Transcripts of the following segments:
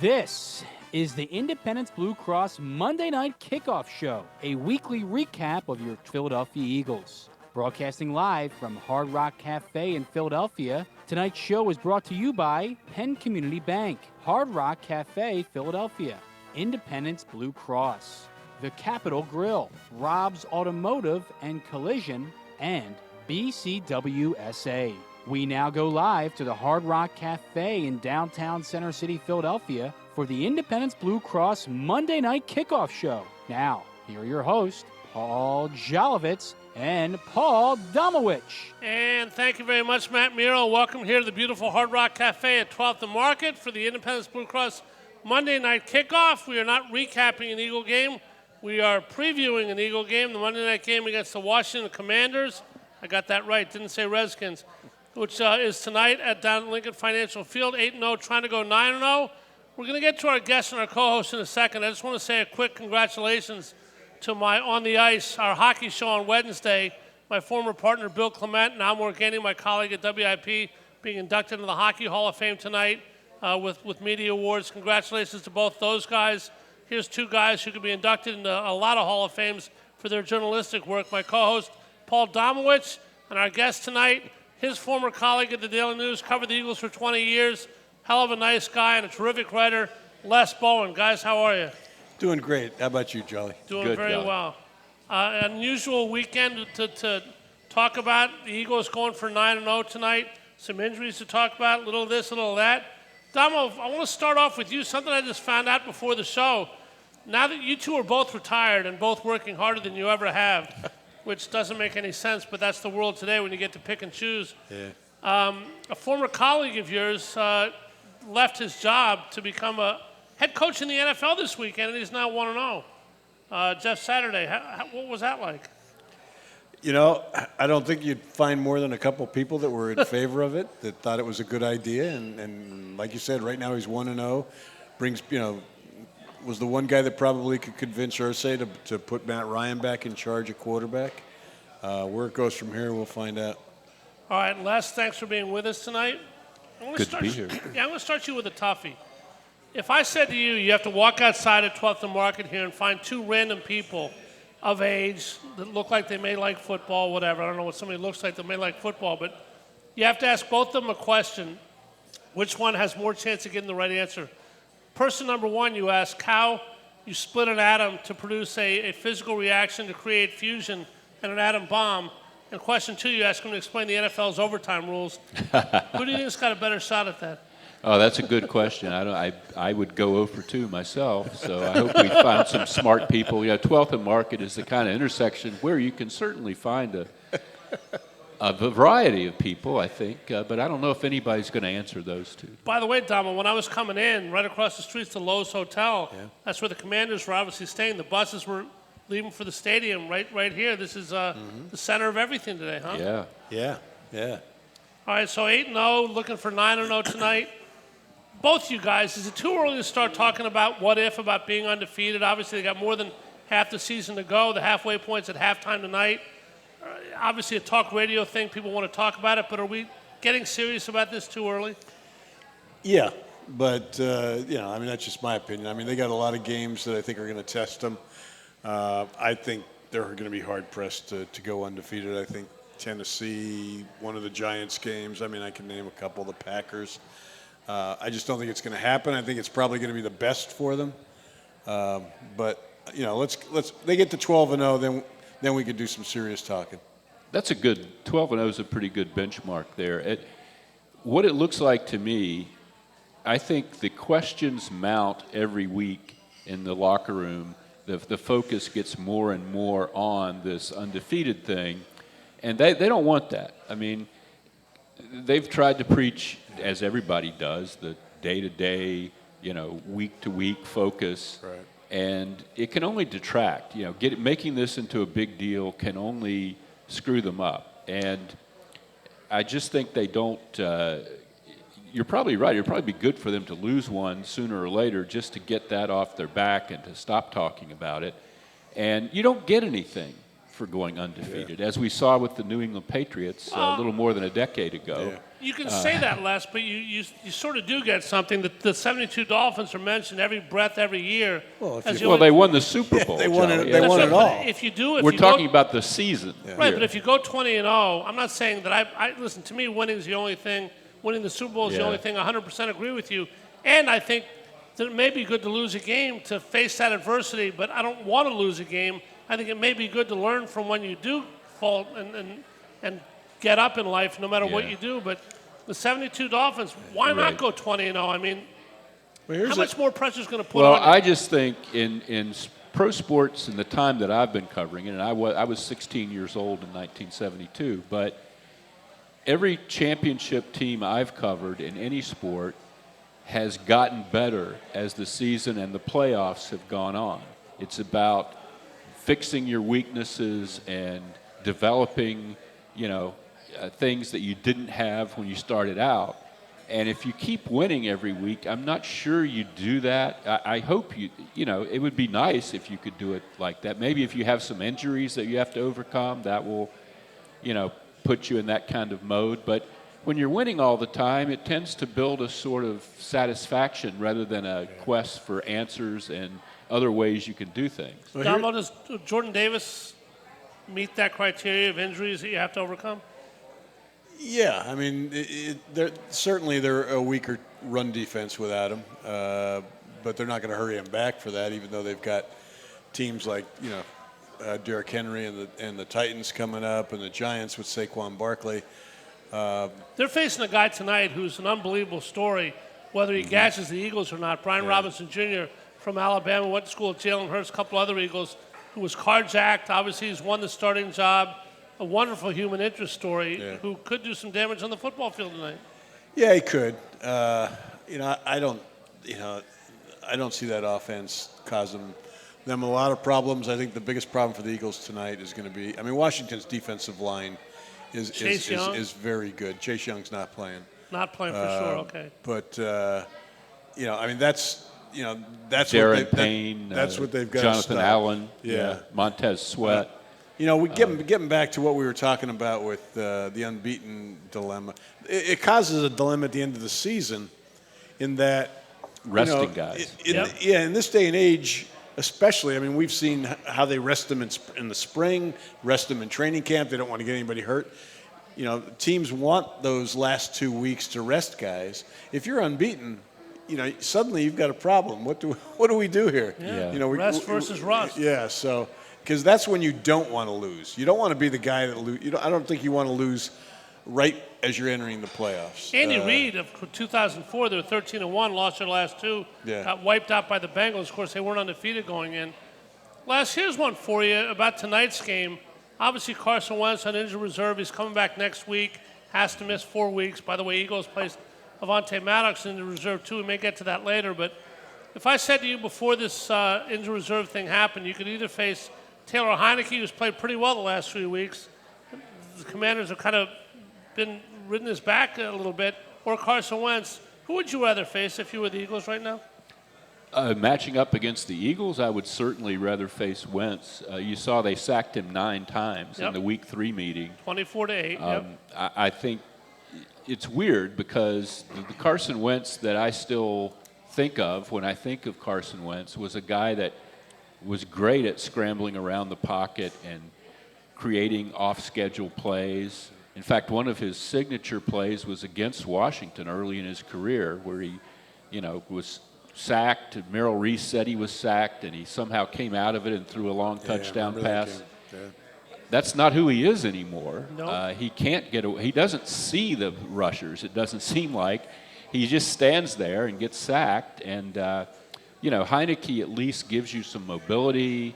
This is the Independence Blue Cross Monday Night Kickoff Show, a weekly recap of your Philadelphia Eagles. Broadcasting live from Hard Rock Cafe in Philadelphia, tonight's show is brought to you by Penn Community Bank, Hard Rock Cafe, Philadelphia, Independence Blue Cross, The Capitol Grill, Rob's Automotive and Collision, and BCWSA. We now go live to the Hard Rock Cafe in downtown Center City, Philadelphia for the Independence Blue Cross Monday Night Kickoff Show. Now, here are your hosts, Paul Jolovitz and Paul Domowitch. And thank you very much, Matt Miro. Welcome here to the beautiful Hard Rock Cafe at 12th and Market for the Independence Blue Cross Monday Night Kickoff. We are not recapping an Eagle game. We are previewing an Eagle game, the Monday night game against the Washington Commanders. I got that right, didn't say Redskins, which is tonight at down at Lincoln Financial Field, 8-0, trying to go 9-0. We're going to get to our guests and our co-hosts in a second. I just want to say a quick congratulations to my On the Ice, our hockey show on Wednesday, my former partner Bill Clement, now Morgani, my colleague at WIP, being inducted into the Hockey Hall of Fame tonight with media awards. Congratulations to both those guys. Here's two guys who could be inducted into a lot of Hall of Fames for their journalistic work. My co-host, Paul Domowitch, and our guest tonight, his former colleague at the Daily News, covered the Eagles for 20 years, hell of a nice guy and a terrific writer, Les Bowen. Guys, how are you? Doing great. How about you, Jolly? Doing Good, very Jolly. well. Unusual weekend to talk about. The Eagles going for 9-0 tonight. Some injuries to talk about, a little of this, a little of that. Damo, I want to start off with you, something I just found out before the show. Now that you two are both retired and both working harder than you ever have, which doesn't make any sense, but that's the world today when you get to pick and choose. Yeah. A former colleague of yours left his job to become a head coach in the NFL this weekend, and he's now 1-0. Jeff Saturday, what was that like? You know, I don't think you'd find more than a couple people that were in favor of it, that thought it was a good idea. And like you said, right now he's 1-0. Brings, was the one guy that probably could convince Irsay to put Matt Ryan back in charge of quarterback. Where it goes from here, we'll find out. All right, Les, thanks for being with us tonight. Good to be here. Yeah, I'm going to start you with a toughie. If I said to you, you have to walk outside at 12th and Market here and find two random people of age that look like they may like football, whatever. I don't know what somebody looks like that may like football, but you have to ask both of them a question. Which one has more chance of getting the right answer? Person number one, you ask how you split an atom to produce a physical reaction to create fusion and an atom bomb. And question two, you ask them to explain the NFL's overtime rules. Who do you think's got a better shot at that? Oh, that's a good question. I would go 0 for 2 myself, so I hope we find some smart people. 12th and Market is the kind of intersection where you can certainly find a variety of people, I think, but I don't know if anybody's going to answer those two. By the way, Dama, when I was coming in, right across the street's the Lowe's Hotel. Yeah. That's where the Commanders were obviously staying. The buses were leaving for the stadium right here. This is the center of everything today, huh? Yeah. All right, so 8-0, looking for 9-0 tonight. Both you guys, is it too early to start talking about what if, about being undefeated? Obviously, they got more than half the season to go. The halfway point's at halftime tonight. Obviously, a talk radio thing, people want to talk about it, but are we getting serious about this too early? Yeah, but, that's just my opinion. They got a lot of games that I think are going to test them. I think they're going to be hard-pressed to go undefeated. I think Tennessee, one of the Giants games, I can name a couple, the Packers. I just don't think it's going to happen. I think it's probably going to be the best for them. But let's they get to 12-0, then we could do some serious talking. That's a good 12-0 is a pretty good benchmark there. What it looks like to me, I think the questions mount every week in the locker room. The focus gets more and more on this undefeated thing, and they don't want that. They've tried to preach, as everybody does, the day-to-day, week-to-week focus. Right. And it can only detract. Making this into a big deal can only screw them up. And I just think they don't. You're probably right. It'd probably be good for them to lose one sooner or later, just to get that off their back and to stop talking about it. And you don't get anything for going undefeated, as we saw with the New England Patriots a little more than a decade ago. Yeah. You can say that, Les, but you sort of do get something. The 72 Dolphins are mentioned every breath, every year. Well, They won the Super Bowl. they won Joe. it. They won it all. If you do, We're talking about the season. right, here. but if you go 20-0, I'm not saying that I listen. To me, winning is the only thing. Winning the Super Bowl is the only thing. 100% agree with you, and I think that it may be good to lose a game to face that adversity. But I don't want to lose a game. I think it may be good to learn from when you do fall and get up in life, no matter what you do. But the 72 Dolphins, why not go 20-0? I mean, how much more pressure is going to put on you? I just think in pro sports in the time that I've been covering it, and I was 16 years old in 1972, but every championship team I've covered in any sport has gotten better as the season and the playoffs have gone on. It's about fixing your weaknesses and developing, things that you didn't have when you started out. And if you keep winning every week, I'm not sure you do that. I hope it would be nice if you could do it like that. Maybe if you have some injuries that you have to overcome, that will, put you in that kind of mode. But when you're winning all the time, it tends to build a sort of satisfaction rather than a quest for answers and other ways you can do things. Domo, does Jordan Davis meet that criteria of injuries that you have to overcome? Yeah, I mean, they're a weaker run defense without him, but they're not going to hurry him back for that, even though they've got teams like, Derrick Henry and the Titans coming up, and the Giants with Saquon Barkley. They're facing a guy tonight who's an unbelievable story, whether he gashes the Eagles or not. Brian Robinson Jr. from Alabama, went to school at Jalen Hurts, a couple other Eagles, who was carjacked. Obviously, he's won the starting job. A wonderful human interest story who could do some damage on the football field tonight. Yeah, he could. I don't see that offense causing them a lot of problems. I think the biggest problem for the Eagles tonight is going to be, Washington's defensive line is very good. Chase Young's not playing. Not playing for sure. Okay. But that's Darren Payne, that's what they've got. Jonathan to stop. Allen, Yeah. Montez Sweat. We getting back to what we were talking about with the unbeaten dilemma. It causes a dilemma at the end of the season, in that resting guys. In this day and age, especially. We've seen how they rest them in the spring, rest them in training camp. They don't want to get anybody hurt. Teams want those last 2 weeks to rest guys. If you're unbeaten, suddenly you've got a problem. What do we do here? Yeah. Rest versus rust. Yeah. So. Because that's when you don't want to lose. You don't want to be the guy that lose. I don't think you want to lose right as you're entering the playoffs. Andy Reid of 2004, they were 13-1, lost their last two, got wiped out by the Bengals. Of course, they weren't undefeated going in. Les, here's one for you about tonight's game. Obviously, Carson Wentz on injured reserve. He's coming back next week, has to miss 4 weeks. By the way, Eagles placed Avonte Maddox in the reserve too. We may get to that later. But if I said to you before this injured reserve thing happened, you could either face Taylor Heineke, who's played pretty well the last 3 weeks. The Commanders have kind of been ridden his back a little bit. Or Carson Wentz. Who would you rather face if you were the Eagles right now? Matching up against the Eagles, I would certainly rather face Wentz. You saw they sacked him 9 times in the Week 3 meeting. 24-8. I think it's weird because the Carson Wentz that I still think of when I think of Carson Wentz was a guy that was great at scrambling around the pocket and creating off-schedule plays. In fact, one of his signature plays was against Washington early in his career, where he, was sacked. Merrill Reese said he was sacked, and he somehow came out of it and threw a long touchdown pass. That's not who he is anymore. Nope. He can't get away. He doesn't see the rushers. It doesn't seem like. He just stands there and gets sacked, and Heineke at least gives you some mobility,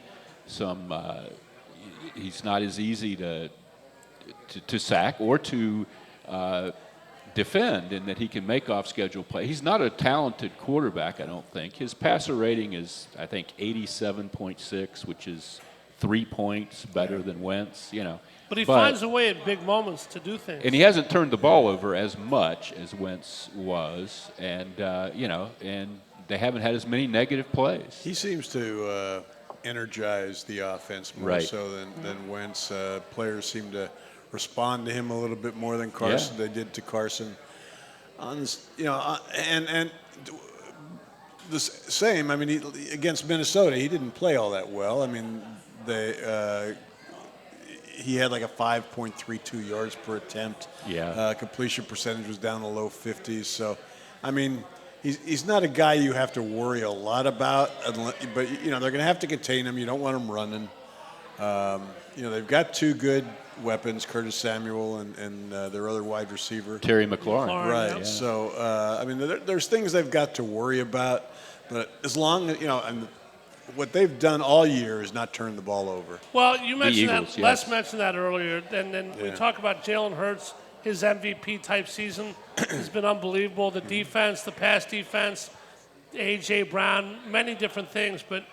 he's not as easy to sack or to defend in that he can make off-schedule play. He's not a talented quarterback, I don't think. His passer rating is, I think, 87.6, which is 3 points better than Wentz, But he finds a way at big moments to do things. And he hasn't turned the ball over as much as Wentz was, and and they haven't had as many negative plays. He seems to energize the offense more Right. so than Wentz. Players seem to respond to him a little bit more than Carson. Yeah. They did to Carson. And the same. I mean, against Minnesota, he didn't play all that well. I mean, he had like a 5.32 yards per attempt. Yeah. Completion percentage was down in the low 50s. So, I mean, he's not a guy you have to worry a lot about. But they're going to have to contain him. You don't want him running. They've got two good weapons, Curtis Samuel and their other wide receiver, Terry McLaurin. Right. Yeah. So, there's things they've got to worry about. But as long as, and what they've done all year is not turn the ball over. Well, you mentioned Eagles, that. yes. Les mentioned that earlier. And then we talk about Jalen Hurts, his MVP type season has been unbelievable. The defense, the pass defense, A.J. Brown, many different things. But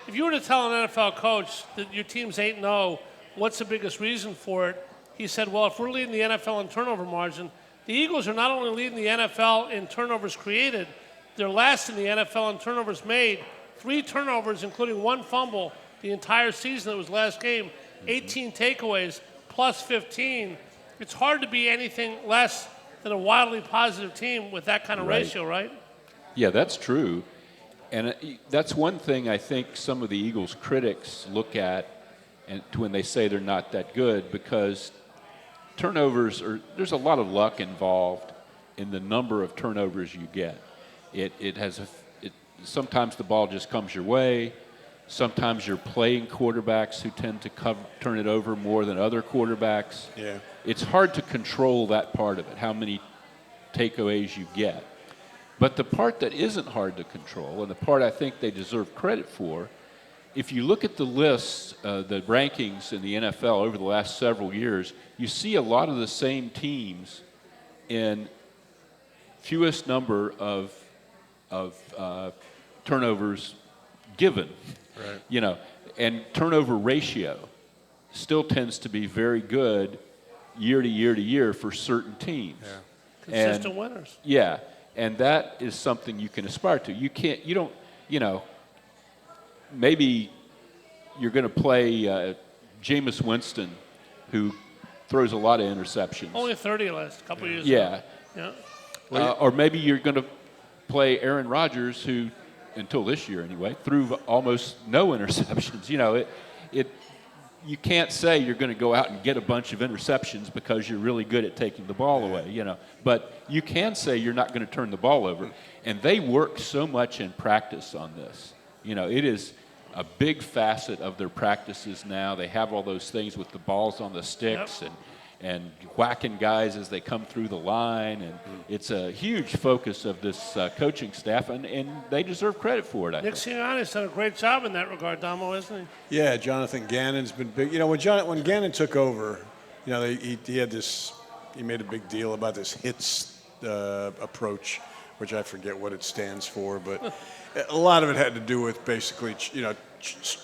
if you were to tell an NFL coach that your team's 8-0, what's the biggest reason for it? He said, well, if we're leading the NFL in turnover margin, the Eagles are not only leading the NFL in turnovers created, they're last in the NFL in turnovers made. 3 turnovers, including 1 fumble, the entire season. That was last game. 18 takeaways, plus 15. It's hard to be anything less than a wildly positive team with that kind of ratio, right? Yeah, that's true. And that's one thing I think some of the Eagles' critics look at and when they say they're not that good, because turnovers there's a lot of luck involved in the number of turnovers you get. Sometimes the ball just comes your way. Sometimes you're playing quarterbacks who tend to turn it over more than other quarterbacks. Yeah. It's hard to control that part of it, how many takeaways you get. But the part that isn't hard to control, and the part I think they deserve credit for, if you look at the lists, the rankings in the NFL over the last several years, you see a lot of the same teams in fewest number of turnovers given. Right. And turnover ratio still tends to be very good year to year to year for certain teams. Yeah. Consistent winners. Yeah, and that is something you can aspire to. Maybe you're going to play Jameis Winston, who throws a lot of interceptions. Only 30 last couple of years Yeah. ago. Yeah. Or maybe you're going to play Aaron Rodgers, who, until this year anyway, threw almost no interceptions. You can't say you're going to go out and get a bunch of interceptions because you're really good at taking the ball away, But you can say you're not going to turn the ball over. And they work so much in practice on this. It is a big facet of their practices now. They have all those things with the balls on the sticks and whacking guys as they come through the line. And it's a huge focus of this coaching staff, and they deserve credit for it, I Nick think. Sirianni's done a great job in that regard, Domo, isn't he? Yeah, Jonathan Gannon's been big. When Gannon took over, he had this. He made a big deal about this hits approach, which I forget what it stands for, but a lot of it had to do with basically,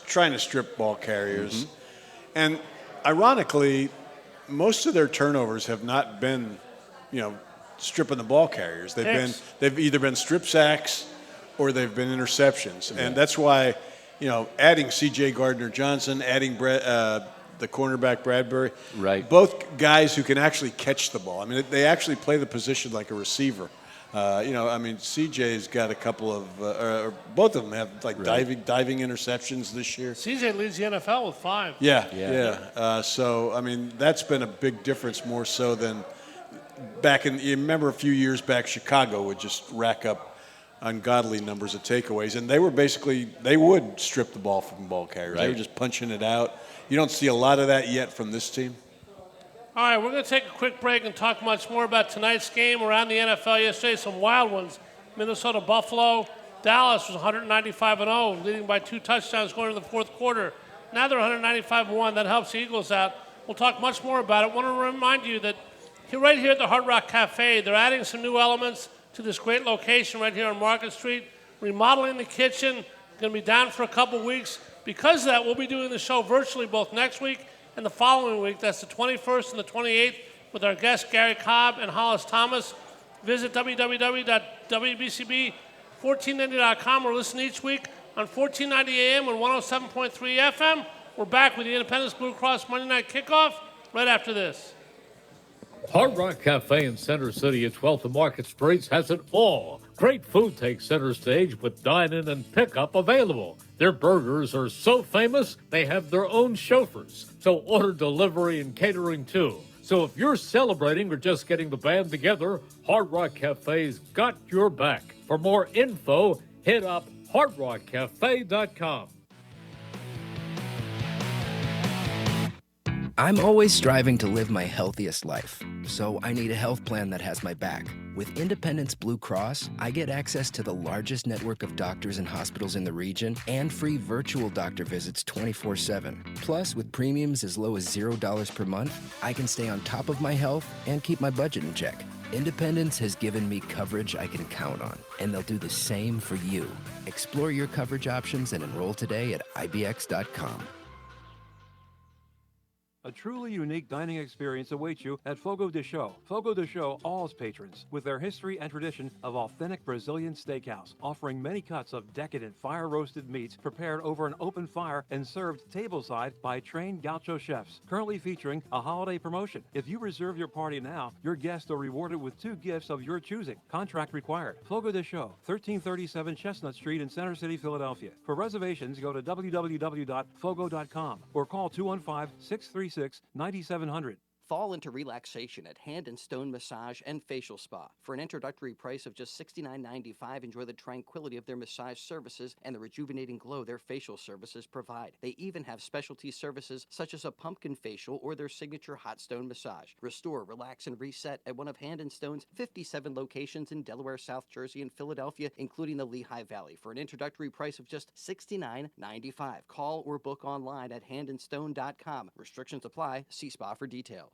trying to strip ball carriers, and ironically, most of their turnovers have not been, stripping the ball carriers. They've either been strip sacks or they've been interceptions, and that's why, adding C.J. Gardner-Johnson, adding the cornerback Bradbury, right? Both guys who can actually catch the ball. I mean, they actually play the position like a receiver. CJ's got a couple of, both of them have diving interceptions this year. CJ leads the NFL with 5. Yeah. That's been a big difference, more so than back in. You remember a few years back, Chicago would just rack up ungodly numbers of takeaways, and they would strip the ball from ball carriers. They were just punching it out. You don't see a lot of that yet from this team. All right, we're going to take a quick break and talk much more about tonight's game around the NFL. Yesterday, some wild ones. Minnesota, Buffalo. Dallas was 195-0, leading by 2 touchdowns going into the fourth quarter. Now they're 195-1. That helps the Eagles out. We'll talk much more about it. I want to remind you that right here at the Hard Rock Cafe, they're adding some new elements to this great location right here on Market Street, remodeling the kitchen. Going to be down for a couple weeks. Because of that, we'll be doing the show virtually both next week and the following week. That's the 21st and the 28th with our guests Gary Cobb and Hollis Thomas. Visit www.wbcb1490.com or listen each week on 1490 AM and 107.3 FM. We're back with the Independence Blue Cross Monday Night Kickoff right after this. Hard Rock Cafe in Center City at 12th and Market Streets has it all. Great food takes center stage with dine-in and pickup available. Their burgers are so famous, they have their own chauffeurs. So order delivery and catering too. So if you're celebrating or just getting the band together, Hard Rock Cafe's got your back. For more info, hit up hardrockcafe.com. I'm always striving to live my healthiest life, so I need a health plan that has my back. With Independence Blue Cross, I get access to the largest network of doctors and hospitals in the region and free virtual doctor visits 24/7. Plus, with premiums as low as $0 per month, I can stay on top of my health and keep my budget in check. Independence has given me coverage I can count on, and they'll do the same for you. Explore your coverage options and enroll today at ibx.com. A truly unique dining experience awaits you at Fogo de Chão. Fogo de Chão awes patrons with their history and tradition of authentic Brazilian steakhouse, offering many cuts of decadent fire-roasted meats prepared over an open fire and served tableside by trained gaucho chefs. Currently featuring a holiday promotion. If you reserve your party now, your guests are rewarded with 2 gifts of your choosing. Contract required. Fogo de Chão, 1337 Chestnut Street in Center City, Philadelphia. For reservations, go to www.fogo.com or call 215-636-9700. Fall into relaxation at Hand and Stone Massage and Facial Spa. For an introductory price of just $69.95, enjoy the tranquility of their massage services and the rejuvenating glow their facial services provide. They even have specialty services such as a pumpkin facial or their signature hot stone massage. Restore, relax, and reset at one of Hand and Stone's 57 locations in Delaware, South Jersey, and Philadelphia, including the Lehigh Valley, for an introductory price of just $69.95. Call or book online at handandstone.com. Restrictions apply. See spa for details.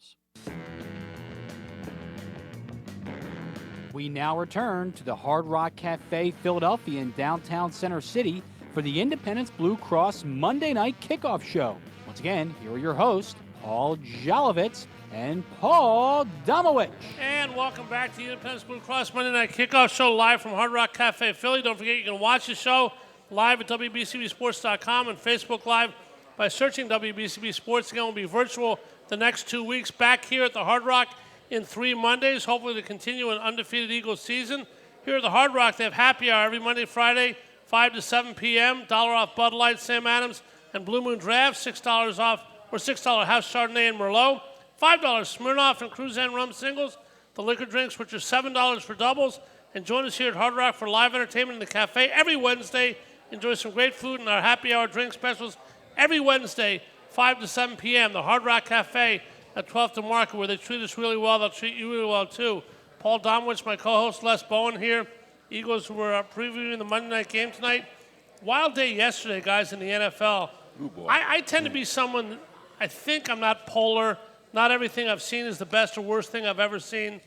We now return to the Hard Rock Cafe Philadelphia in downtown Center City for the Independence Blue Cross Monday Night Kickoff Show. Once again, here are your hosts, Paul Jolovitz and Paul Domowitch. And welcome back to the Independence Blue Cross Monday Night Kickoff Show live from Hard Rock Cafe Philly. Don't forget you can watch the show live at WBCBSports.com and Facebook Live by searching WBCB Sports. Again, we'll be virtual the next 2 weeks back here at the Hard Rock in 3 Mondays, hopefully to continue an undefeated Eagles season. Here at the Hard Rock, they have happy hour every Monday, Friday, 5 to 7 p.m., $1 off Bud Light, Sam Adams, and Blue Moon Draft, $6 off, or $6 House Chardonnay and Merlot, $5 Smirnoff and Cruzan Rum singles, the liquor drinks, which are $7 for doubles. And join us here at Hard Rock for live entertainment in the cafe every Wednesday. Enjoy some great food and our happy hour drink specials every Wednesday, 5 to 7 p.m., the Hard Rock Cafe at 12th and Market, where they treat us really well. They'll treat you really well, too. Paul Domowitch, my co-host, Les Bowen here. Eagles were previewing the Monday night game tonight. Wild day yesterday, guys, in the NFL. Ooh, boy. I tend to be someone, I think I'm not polar. Not everything I've seen is the best or worst thing I've ever seen.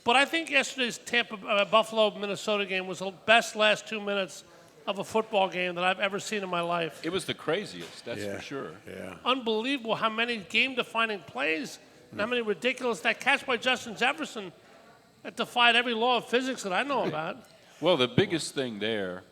But I think yesterday's Buffalo-Minnesota game was the best last 2 minutes of a football game that I've ever seen in my life. It was the craziest, that's for sure. Yeah. Unbelievable how many game-defining plays and how many ridiculous, that catch by Justin Jefferson that defied every law of physics that I know about. Well, the biggest thing there,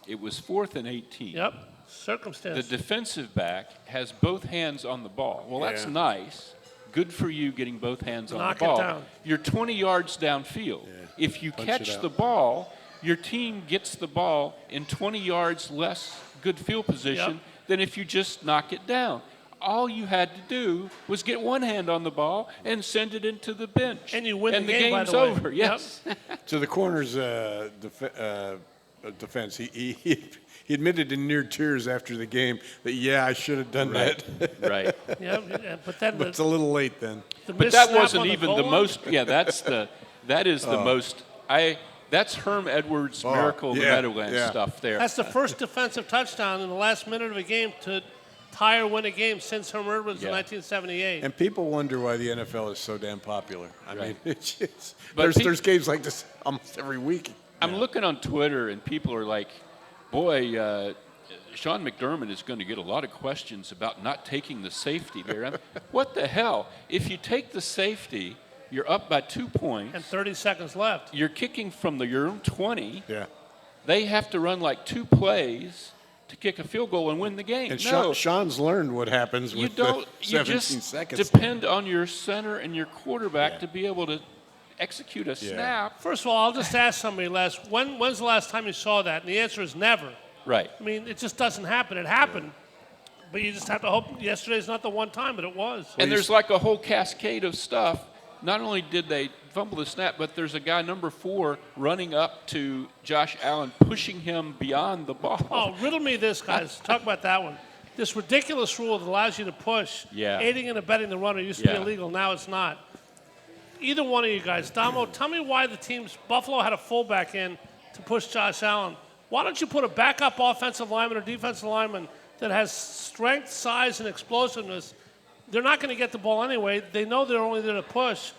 it was 4th and 18. Yep, circumstance. The defensive back has both hands on the ball. Well, that's nice. Good for you getting both hands on Knock the ball. it down. You're 20 yards downfield. If you catch the ball, your team gets the ball in 20 yards less good field position than if you just knock it down. All you had to do was get one hand on the ball and send it into the bench. And you win the game, game's by the way. over, yes. To the corner's defense, he admitted in near tears after the game that, I should have done that. Right. But then But it's a little late then. But that wasn't even the most. Yeah, that is the most. That's Herm Edwards' Miracle in the Meadowlands stuff there. That's the first defensive touchdown in the last minute of a game to tie or win a game since Herm Edwards in 1978. And people wonder why the NFL is so damn popular. I mean, it's just, But there's games like this almost every week. I'm looking on Twitter, and people are like, boy, Sean McDermott is going to get a lot of questions about not taking the safety there. What the hell? If you take the safety, you're up by 2 points. And 30 seconds left. You're kicking from your own 20. Yeah. they have to run like 2 plays to kick a field goal and win the game. And no, Sean's learned what happens you with don't. the You 17 just seconds. depend on your center and your quarterback to be able to execute a snap. First of all, I'll just ask somebody, Les, when's the last time you saw that? And the answer is never. Right. I mean, it just doesn't happen. It happened. But you just have to hope yesterday's not the one time, but it was. And there's like a whole cascade of stuff. Not only did they fumble the snap, but there's a guy, number 4, running up to Josh Allen, pushing him beyond the ball. Oh, riddle me this, guys. Talk about that one. This ridiculous rule that allows you to push, aiding and abetting the runner used to be illegal. Now it's not. Either one of you guys, Damo, tell me why the team's Buffalo had a fullback in to push Josh Allen. Why don't you put a backup offensive lineman or defensive lineman that has strength, size, and explosiveness? They're not going to get the ball anyway. They know they're only there to push.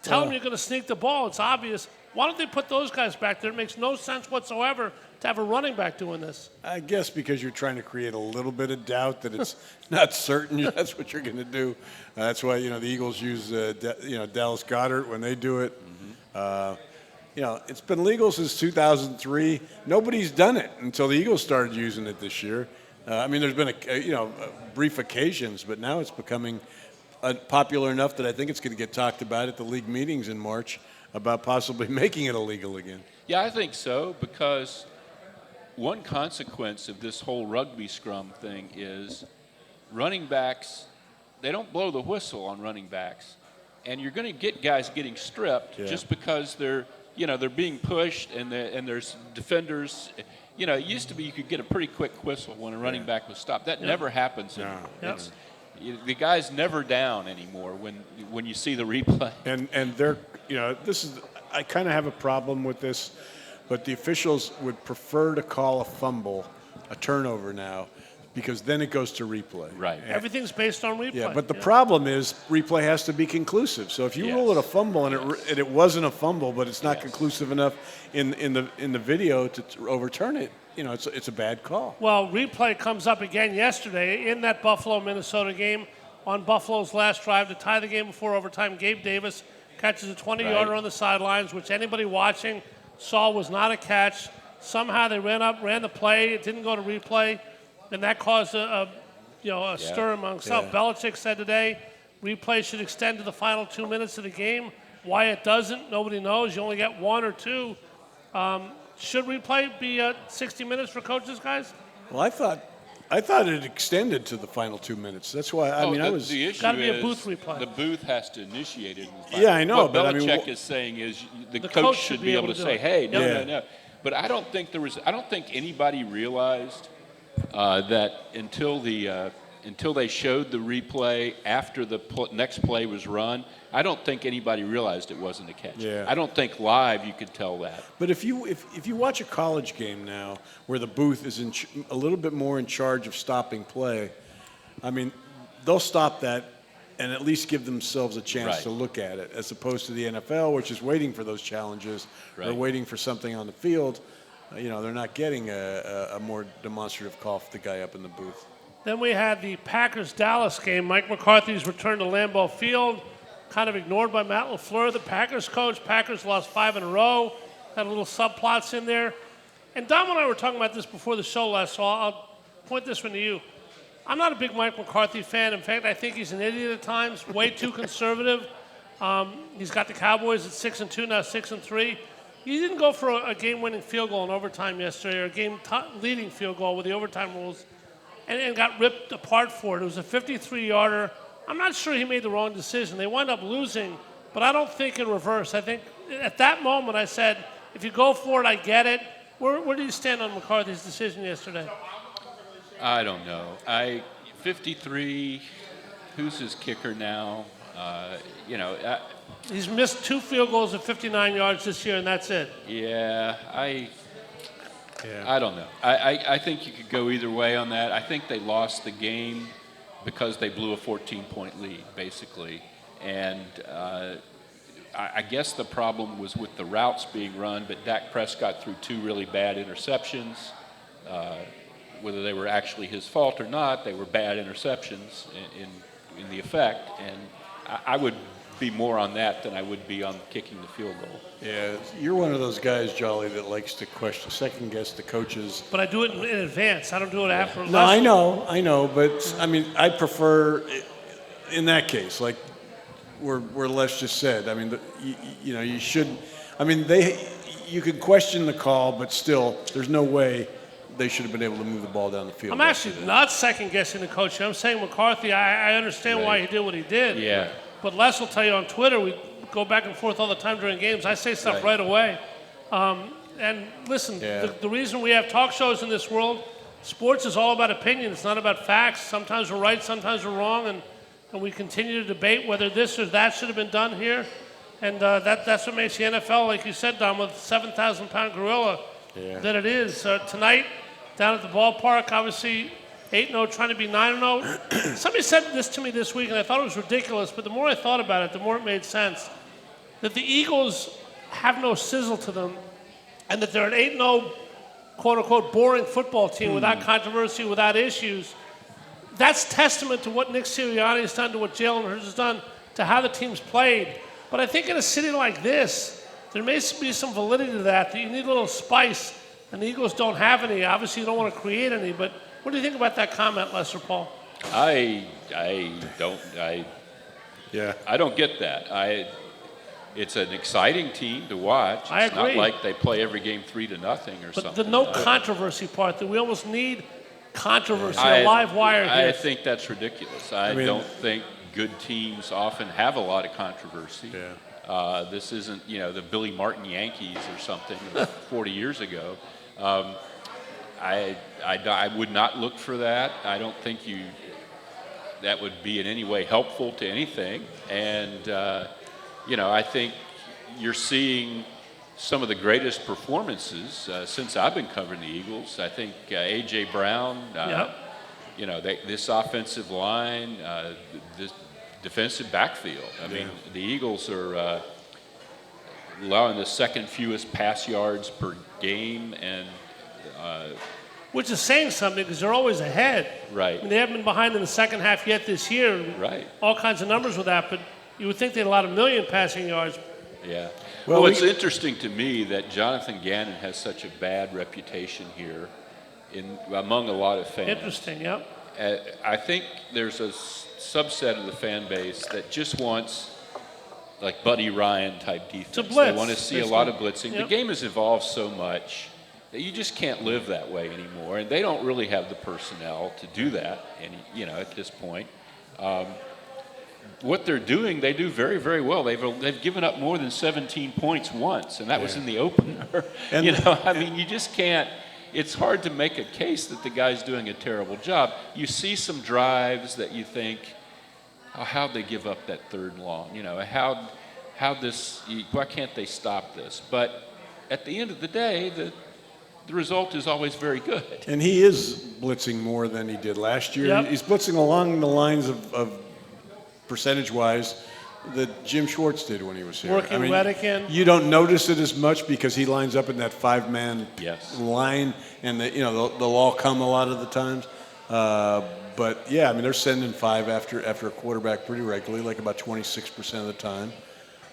Tell them you're going to sneak the ball. It's obvious. Why don't they put those guys back there? It makes no sense whatsoever to have a running back doing this. I guess because you're trying to create a little bit of doubt that it's not certain that's what you're going to do. That's why, the Eagles use, Dallas Goedert when they do it. It's been legal since 2003. Nobody's done it until the Eagles started using it this year. There's been brief occasions, but now it's becoming popular enough that I think it's going to get talked about at the league meetings in March about possibly making it illegal again. Yeah, I think so, because one consequence of this whole rugby scrum thing is running backs, they don't blow the whistle on running backs. And you're going to get guys getting stripped just because they're being pushed and there's defenders. It used to be you could get a pretty quick whistle when a running back was stopped. That never happens anymore. The guy's never down anymore when you see the replay. And they're, I kind of have a problem with this, but the officials would prefer to call a fumble a turnover now, because then it goes to replay. Right. Everything's based on replay. Yeah, but the problem is replay has to be conclusive. So if you rule it a fumble and it wasn't a fumble, but it's not conclusive enough in the video to overturn it, it's a bad call. Well, replay comes up again yesterday in that Buffalo-Minnesota game on Buffalo's last drive to tie the game before overtime. Gabe Davis catches a 20-yarder on the sidelines, which anybody watching saw was not a catch. Somehow they ran the play. It didn't go to replay, and that caused a stir among some. Belichick said today replay should extend to the final 2 minutes of the game. Why it doesn't, nobody knows. You only get 1 or 2. Should replay be 60 minutes for coaches, guys? Well, I thought it extended to the final 2 minutes. That's why The issue gotta be a is booth replay. the booth has to initiate it. Yeah, I know, What but Belichick is saying is the coach should be able to say, "Hey, no." But I don't think anybody realized that until they showed the replay after the next play was run. I don't think anybody realized it wasn't a catch. Yeah. I don't think live you could tell that. But if you watch a college game now where the booth is a little bit more in charge of stopping play, they'll stop that and at least give themselves a chance to look at it, as opposed to the NFL, which is waiting for those challenges or waiting for something on the field. They're not getting a more demonstrative call for the guy up in the booth. Then we had the Packers-Dallas game. Mike McCarthy's return to Lambeau Field, kind of ignored by Matt LaFleur, the Packers coach. Packers lost 5 in a row. Had a little subplots in there. And Dom and I were talking about this before the show last, so I'll point this one to you. I'm not a big Mike McCarthy fan. In fact, I think he's an idiot at times, way too conservative. He's got the Cowboys at 6-2, now 6-3. He didn't go for a game-winning field goal in overtime yesterday, or a game-leading field goal with the overtime rules, and got ripped apart for it. It was a 53-yarder. I'm not sure he made the wrong decision. They wound up losing, but I don't think in reverse. I think at that moment I said, if you go for it, I get it. Where do you stand on McCarthy's decision yesterday? I don't know. 53, who's his kicker now? He's missed 2 field goals at 59 yards this year, and that's it. Yeah, I don't know. I think you could go either way on that. I think they lost the game because they blew a 14-point lead, basically. And I guess the problem was with the routes being run, but Dak Prescott threw 2 really bad interceptions. Whether they were actually his fault or not, they were bad interceptions in the effect. And I would be more on that than I would be on kicking the field goal. Yeah, you're one of those guys, Jolly, that likes to second guess the coaches. But I do it in advance. I don't do it after. No, I know, but I mean, I prefer in that case, like where Les just said. I mean, you know, you should. I mean, you could question the call, but still, there's no way they should have been able to move the ball down the field. I'm actually not second guessing the coach. I'm saying McCarthy. I understand why he did what he did. Yeah. But Les will tell you on Twitter, we go back and forth all the time during games. I say stuff right away. And listen, the reason we have talk shows in this world, sports is all about opinion. It's not about facts. Sometimes we're right, sometimes we're wrong, and we continue to debate whether this or that should have been done here. And that's what makes the NFL, like you said, Don, with 7,000-pound gorilla that it is. Tonight, down at the ballpark, obviously 8-0, trying to be 9-0. Somebody said this to me this week, and I thought it was ridiculous, but the more I thought about it, the more it made sense. That the Eagles have no sizzle to them, and that they're an 8-0, quote-unquote, boring football team without controversy, without issues. That's testament to what Nick Sirianni has done, to what Jalen Hurts has done, to how the team's played. But I think in a city like this, there may be some validity to that you need a little spice, and the Eagles don't have any. Obviously, you don't want to create any, but what do you think about that comment, Lester Paul? I don't get that. It's an exciting team to watch. It's I agree. not like they play every game 3-0 or but something. the no controversy part, that we almost need controversy, a live wire here. I think that's ridiculous. I don't think good teams often have a lot of controversy. Yeah. This isn't, the Billy Martin Yankees or something 40 years ago. I would not look for that. I don't think that would be in any way helpful to anything. And, I think you're seeing some of the greatest performances since I've been covering the Eagles. I think A.J. Brown, this offensive line, this defensive backfield. I mean, the Eagles are allowing the second fewest pass yards per game, and which is saying something because they're always ahead. Right. I mean, they haven't been behind in the second half yet this year. Right. All kinds of numbers with that, but you would think they'd allow 1 million passing yards. Yeah. Well, it's interesting to me that Jonathan Gannon has such a bad reputation here among a lot of fans. Interesting, yep. I think there's a subset of the fan base that just wants like Buddy Ryan type defense. To blitz. They want to see a lot of blitzing. Yep. The game has evolved so much that you just can't live that way anymore, and they don't really have the personnel to do that. At this point, what they're doing, they do very, very well. They've given up more than 17 points once, and that was in the opener. And you just can't. It's hard to make a case that the guy's doing a terrible job. You see some drives that you think, how'd they give up that third and long? Why can't they stop this? But at the end of the day, the result is always very good. And he is blitzing more than he did last year. Yep. He's blitzing along the lines of percentage-wise that Jim Schwartz did when he was here. Working Reddick in. You don't notice it as much because he lines up in that five-man line, and they'll all come a lot of the times. But yeah, I mean, they're sending five after a quarterback pretty regularly, like about 26% of the time,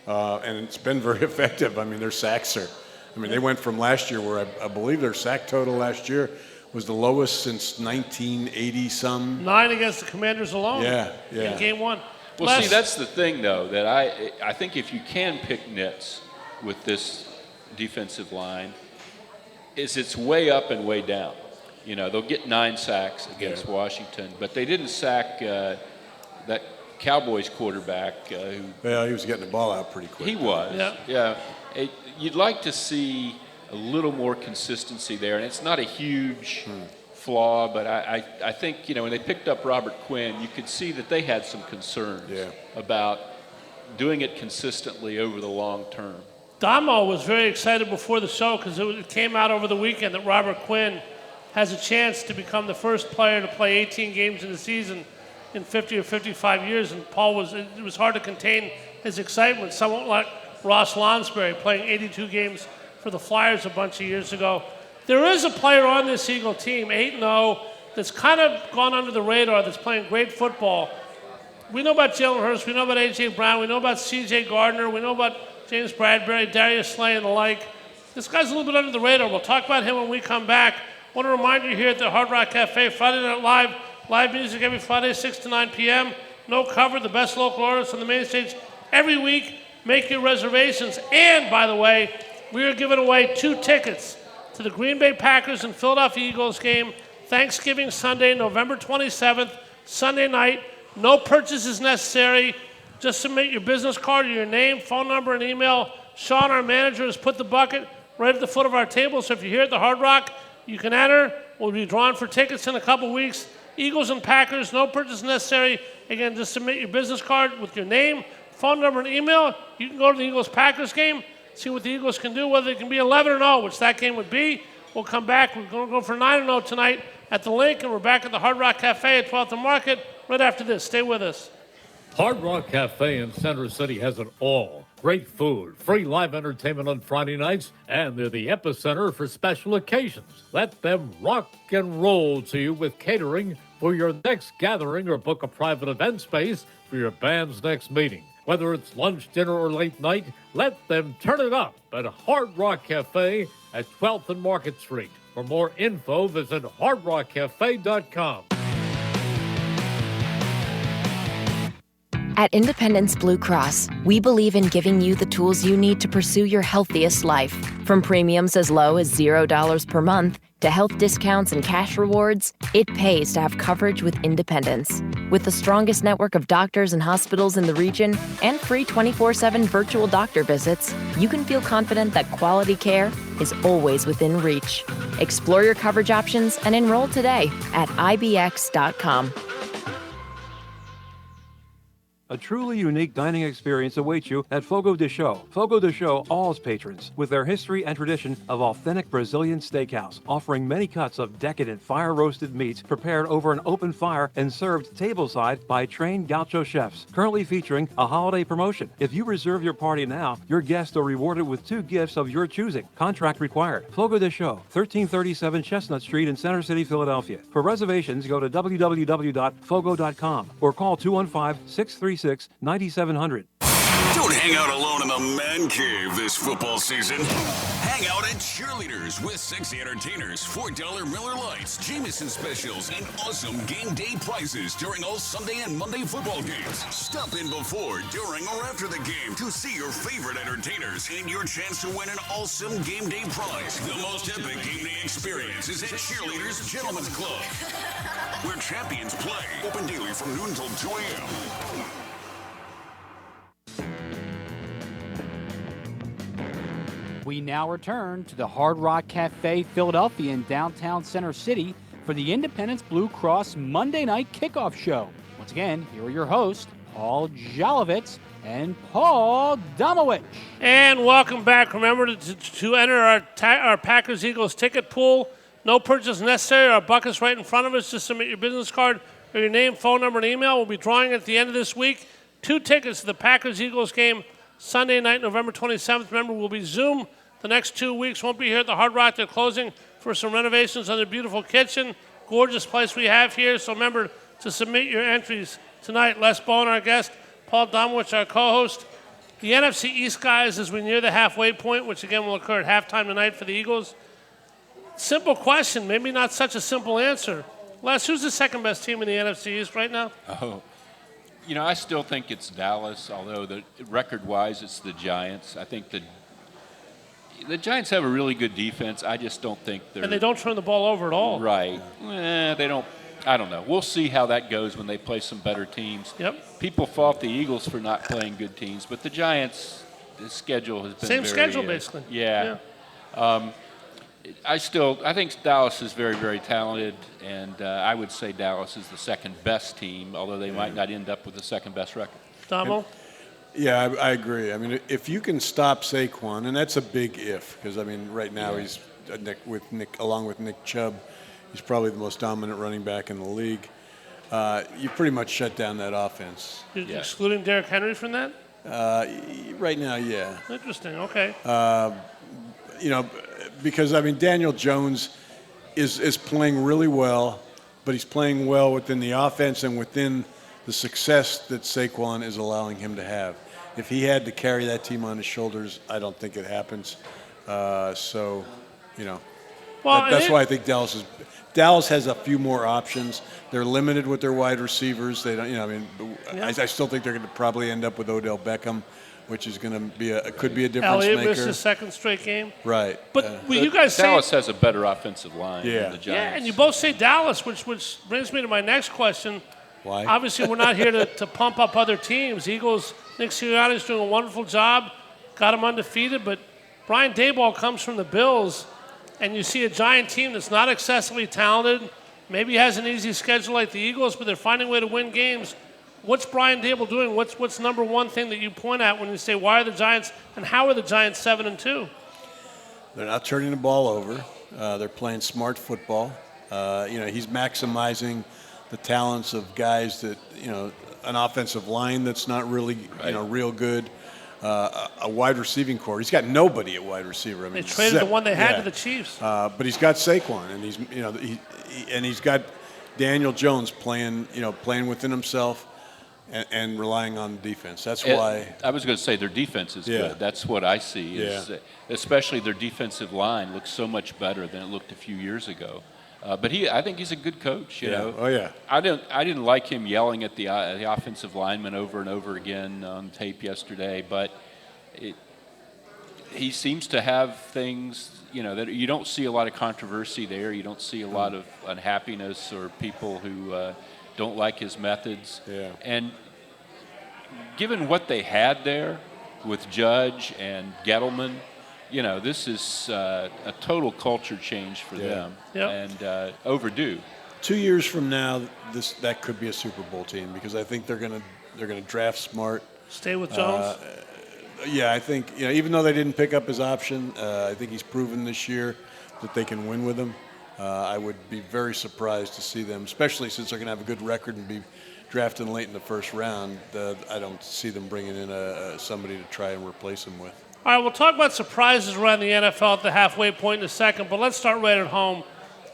and it's been very effective. I mean, their sacks are. I mean, they went from last year, where I believe their sack total last year was the lowest since 1980-some. 9 against the Commanders alone. Yeah. In game 1. Well, see, that's the thing, though, that I think if you can pick nits with this defensive line, is it's way up and way down. They'll get 9 sacks against Washington, but they didn't sack that Cowboys quarterback. Well, he was getting the ball out pretty quick. He was. Yeah. You'd like to see a little more consistency there, and it's not a huge flaw, but I think, when they picked up Robert Quinn, you could see that they had some concerns about doing it consistently over the long term. Damo was very excited before the show because it came out over the weekend that Robert Quinn has a chance to become the first player to play 18 games in the season in 50 or 55 years, and it was hard to contain his excitement. Someone like Ross Lonsberry playing 82 games for the Flyers a bunch of years ago. There is a player on this Eagle team, 8-0, that's kind of gone under the radar, that's playing great football. We know about Jalen Hurts. We know about A.J. Brown. We know about C.J. Gardner. We know about James Bradbury, Darius Slay, and the like. This guy's a little bit under the radar. We'll talk about him when we come back. I want to remind you here at the Hard Rock Cafe, Friday Night live music every Friday, 6 to 9 p.m. No cover, the best local artists on the main stage every week. Make your reservations. And, by the way, we are giving away 2 tickets to the Green Bay Packers and Philadelphia Eagles game, Thanksgiving Sunday, November 27th, Sunday night. No purchase is necessary. Just submit your business card, your name, phone number, and email. Sean, our manager, has put the bucket right at the foot of our table. So if you're here at the Hard Rock, you can enter. We'll be drawing for tickets in a couple weeks. Eagles and Packers, no purchase necessary. Again, just submit your business card with your name, phone number, and email. You can go to the Eagles-Packers game, see what the Eagles can do, whether it can be 11-0, which that game would be. We'll come back. We're going to go for 9-0 tonight at the Link, and we're back at the Hard Rock Cafe at 12th and Market right after this. Stay with us. Hard Rock Cafe in Center City has it all. Great food, free live entertainment on Friday nights, and they're the epicenter for special occasions. Let them rock and roll to you with catering for your next gathering, or book a private event space for your band's next meeting. Whether it's lunch, dinner, or late night, let them turn it up at Hard Rock Cafe at 12th and Market Street. For more info, visit hardrockcafe.com. At Independence Blue Cross, we believe in giving you the tools you need to pursue your healthiest life. From premiums as low as $0 per month to health discounts and cash rewards, it pays to have coverage with Independence. With the strongest network of doctors and hospitals in the region and free 24/7 virtual doctor visits, you can feel confident that quality care is always within reach. Explore your coverage options and enroll today at ibx.com. A truly unique dining experience awaits you at Fogo de Chão. Fogo de Chão awes patrons with their history and tradition of authentic Brazilian steakhouse, offering many cuts of decadent fire-roasted meats prepared over an open fire and served tableside by trained gaucho chefs. Currently featuring a holiday promotion. If you reserve your party now, your guests are rewarded with 2 gifts of your choosing. Contract required. Fogo de Chão, 1337 Chestnut Street in Center City, Philadelphia. For reservations, go to www.fogo.com or call 215-636-9700. Don't hang out alone in the man cave this football season. Hang out at Cheerleaders with sexy entertainers, $4 Miller Lights, Jameson specials, and awesome game day prizes during all Sunday and Monday football games. Stop in before, during, or after the game to see your favorite entertainers and your chance to win an awesome game day prize. The most epic game day experience is at Cheerleaders Gentlemen's Club, where champions play. Open daily from noon until 2 a.m. We now return to the Hard Rock Cafe, Philadelphia in downtown Center City for the Independence Blue Cross Monday Night Kickoff Show. Once again, here are your hosts, Paul Jolovitz and Paul Domowitch. And welcome back. Remember to enter our Packers-Eagles ticket pool. No purchase necessary. Our bucket's right in front of us. Just submit your business card or your name, phone number, and email. We'll be drawing at the end of this week 2 tickets to the Packers-Eagles game Sunday night, November 27th. Remember, we'll be Zoom the next 2 weeks. Won't be here at the Hard Rock. They're closing for some renovations on their beautiful kitchen. Gorgeous place we have here. So remember to submit your entries tonight. Les Bowen, our guest. Paul Domowitch, our co-host. The NFC East guys, as we near the halfway point, which again will occur at halftime tonight for the Eagles. Simple question, maybe not such a simple answer. Les, who's the second best team in the NFC East right now? Oh, you know, I still think it's Dallas, although the record-wise it's the Giants. I think the Giants have a really good defense. I just don't think they're... And they don't turn the ball over at all. Right. They don't... I don't know. We'll see how that goes when they play some better teams. Yep. People fault the Eagles for not playing good teams, but the Giants, the schedule has been Same very, schedule, basically. Yeah. I think Dallas is very, very talented, and I would say Dallas is the second best team, although they might not end up with the second best record. Domo? Yeah, I agree. I mean, if you can stop Saquon, and that's a big if, because I mean, right now he's along with Nick Chubb, he's probably the most dominant running back in the league. You pretty much shut down that offense. You're excluding Derrick Henry from that? Right now, yeah. Interesting. Okay. You know, because I mean, Daniel Jones is playing really well, but he's playing well within the offense and within the success that Saquon is allowing him to have. If he had to carry that team on his shoulders, I don't think it happens. So, you know, that's why I think Dallas has a few more options. They're limited with their wide receivers. They don't, you know, I mean, I still think they're going to probably end up with Odell Beckham, which is going to be could be a difference maker. Elliott missed his second straight game. Right. But will you guys say Dallas has a better offensive line than the Giants. Yeah, and you both say Dallas, which brings me to my next question. Why? Obviously, we're not here to pump up other teams. Eagles, Nick Sirianni's doing a wonderful job, got them undefeated, but Brian Daboll comes from the Bills, and you see a Giant team that's not excessively talented, maybe has an easy schedule like the Eagles, but they're finding a way to win games. What's Brian Daboll doing? What's number one thing that you point at when you say, why are the Giants, and how are the Giants 7-2? They're not turning the ball over. They're playing smart football. You know, he's maximizing the talents of guys that, you know, an offensive line that's not really, you know, real good. A wide receiving core. He's got nobody at wide receiver. I mean, they traded the one they had to the Chiefs. But he's got Saquon, and he's, you know, he's got Daniel Jones playing within himself and relying on defense. That's why I was going to say their defense is good. That's what I see. Especially their defensive line looks so much better than it looked a few years ago. But I think he's a good coach. You know. Oh yeah. I didn't like him yelling at the offensive lineman over and over again on tape yesterday. But he seems to have things. You know, that you don't see a lot of controversy there. You don't see a lot of unhappiness or people who don't like his methods. Yeah. And given what they had there with Judge and Gettleman. You know, this is a total culture change for them, and overdue. 2 years from now, that could be a Super Bowl team because I think they're gonna draft smart. Stay with Jones. Yeah, I think, you know, even though they didn't pick up his option, I think he's proven this year that they can win with him. I would be very surprised to see them, especially since they're going to have a good record and be drafting late in the first round. I don't see them bringing in somebody to try and replace him with. All right, we'll talk about surprises around the NFL at the halfway point in a second, but let's start right at home.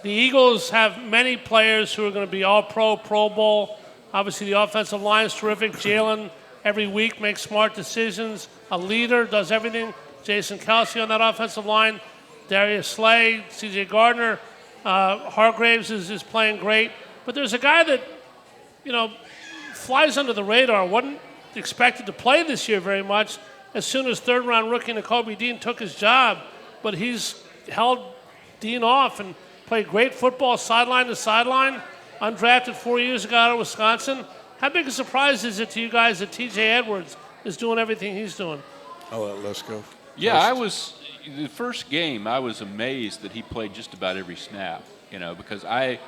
The Eagles have many players who are going to be All-Pro, Pro Bowl. Obviously, the offensive line is terrific. Jalen, every week, makes smart decisions. A leader, does everything. Jason Kelsey on that offensive line. Darius Slay, C.J. Gardner. Hargraves is playing great. But there's a guy that, you know, flies under the radar, wasn't expected to play this year very much, as soon as third-round rookie Nakobe Dean took his job. But he's held Dean off and played great football sideline to sideline, undrafted 4 years ago out of Wisconsin. How big a surprise is it to you guys that T.J. Edwards is doing everything he's doing? I'll let Les go. Yeah, the first game, I was amazed that he played just about every snap, you know, because I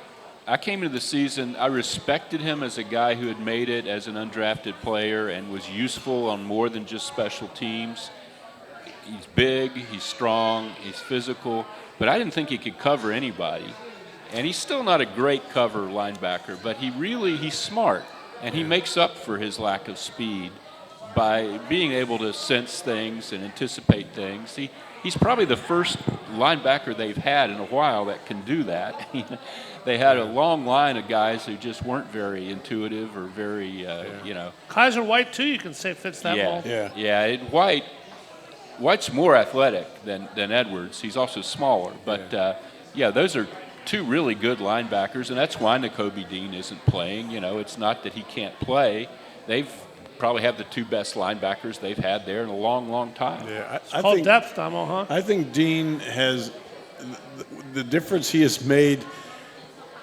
came into the season, I respected him as a guy who had made it as an undrafted player and was useful on more than just special teams. He's big, he's strong, he's physical, but I didn't think he could cover anybody. And he's still not a great cover linebacker, but he's smart, and he makes up for his lack of speed by being able to sense things and anticipate things. He's probably the first linebacker they've had in a while that can do that. They had a long line of guys who just weren't very intuitive or very, you know. Kaiser White, too, you can say fits that mold. Yeah. White's more athletic than Edwards. He's also smaller. But, those are two really good linebackers, and that's why Nakobe Dean isn't playing. You know, it's not that he can't play. They've probably have the two best linebackers they've had there in a long, long time. Yeah, I think depth, Damo, huh? I think Dean has the difference he has made,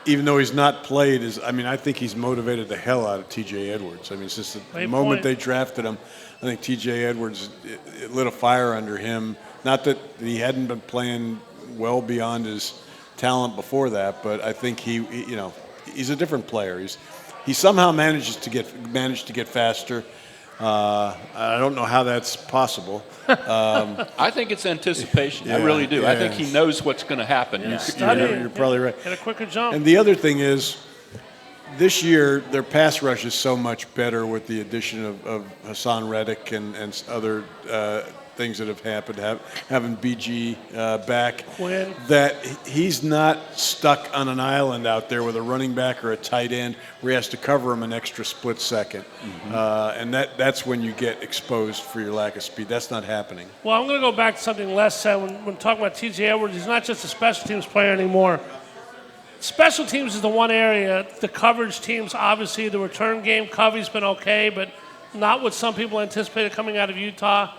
even though he's not played, is, I mean, I think he's motivated the hell out of T.J. Edwards. I mean, since the moment they drafted him, I think T.J. Edwards, it lit a fire under him. Not that he hadn't been playing well beyond his talent before that, but I think he's a different player. He somehow managed to get faster. I don't know how that's possible. I think it's anticipation. I really do. I think he knows what's going to happen. You're probably right. Get a quicker jump. And the other thing is, this year their pass rush is so much better with the addition of Hassan Reddick and other things that have happened, having BG back, Quinn. that he's not stuck on an island out there with a running back or a tight end where he has to cover him an extra split second. And that's when you get exposed for your lack of speed. That's not happening. Well, I'm going to go back to something Les said when talking about T.J. Edwards. He's not just a special teams player anymore. Special teams is the one area, the coverage teams, obviously, the return game, Covey's been okay, but not what some people anticipated coming out of Utah.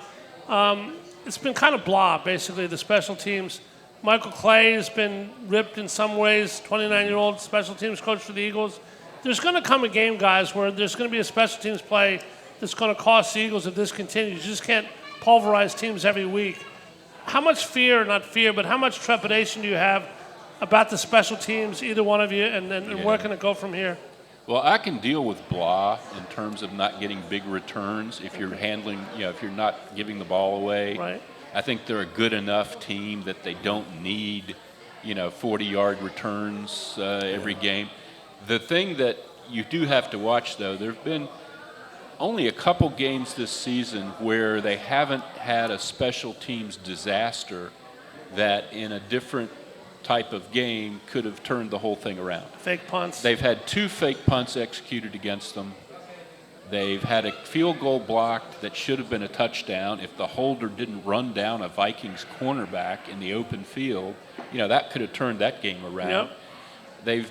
It's been kind of blah, basically, the special teams. Michael Clay has been ripped in some ways, 29-year-old special teams coach for the Eagles. There's going to come a game, guys, where there's going to be a special teams play that's going to cost the Eagles if this continues. You just can't pulverize teams every week. How much fear, not fear, but how much trepidation do you have about the special teams, either one of you, and where can it go from here? Well, I can deal with blah in terms of not getting big returns if you're handling, if you're not giving the ball away. Right. I think they're a good enough team that they don't need, 40-yard returns every game. The thing that you do have to watch, though, there have been only a couple games this season where they haven't had a special teams disaster that in a different type of game could have turned the whole thing around. Fake punts. They've had 2 fake punts executed against them. They've had a field goal blocked that should have been a touchdown. If the holder didn't run down a Vikings cornerback in the open field, that could have turned that game around. Yep.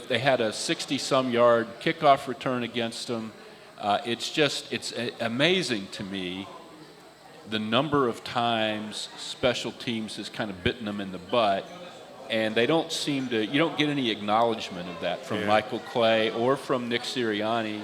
They had a 60-some yard kickoff return against them. It's amazing to me the number of times special teams has kind of bitten them in the butt, and they don't seem to, you don't get any acknowledgement of that from Michael Clay or from Nick Sirianni,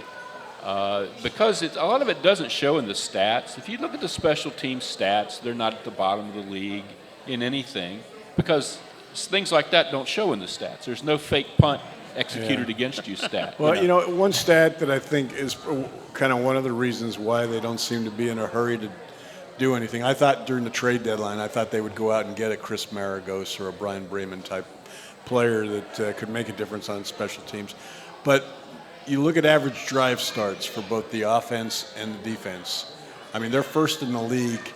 because a lot of it doesn't show in the stats. If you look at the special team stats, they're not at the bottom of the league in anything, because things like that don't show in the stats. There's no fake punt executed against you stat. Well, one stat that I think is kind of one of the reasons why they don't seem to be in a hurry to do anything. I thought during the trade deadline, they would go out and get a Chris Maragos or a Brian Bremen type player that could make a difference on special teams. But you look at average drive starts for both the offense and the defense. I mean, they're first in the league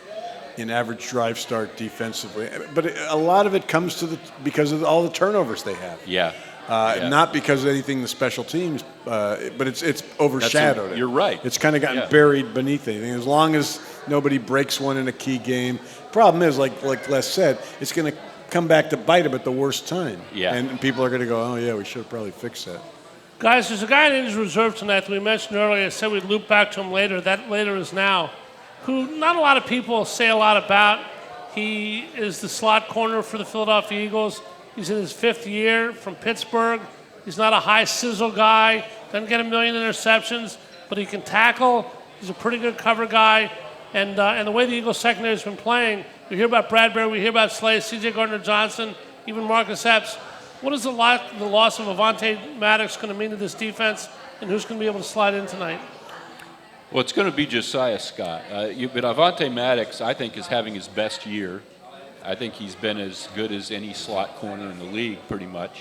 in average drive start defensively. But a lot of it comes because of all the turnovers they have. Not because of anything the special teams, but it's overshadowed it. You're right. It's kind of gotten buried beneath anything. As long as nobody breaks one in a key game. Problem is, like Les said, it's going to come back to bite them at the worst time. And people are going to go, oh, yeah, we should have probably fixed that. Guys, there's a guy in injured reserve tonight that we mentioned earlier. I said we'd loop back to him later. That later is now, who not a lot of people say a lot about. He is the slot corner for the Philadelphia Eagles. He's in his 5th year from Pittsburgh. He's not a high sizzle guy. Doesn't get a million interceptions, but he can tackle. He's a pretty good cover guy. And the way the Eagles secondary has been playing, we hear about Bradbury, we hear about Slay, C.J. Gardner-Johnson, even Marcus Epps. What is the loss of Avonte Maddox going to mean to this defense, and who's going to be able to slide in tonight? Well, it's going to be Josiah Scott. But Avonte Maddox, I think, is having his best year. I think he's been as good as any slot corner in the league, pretty much.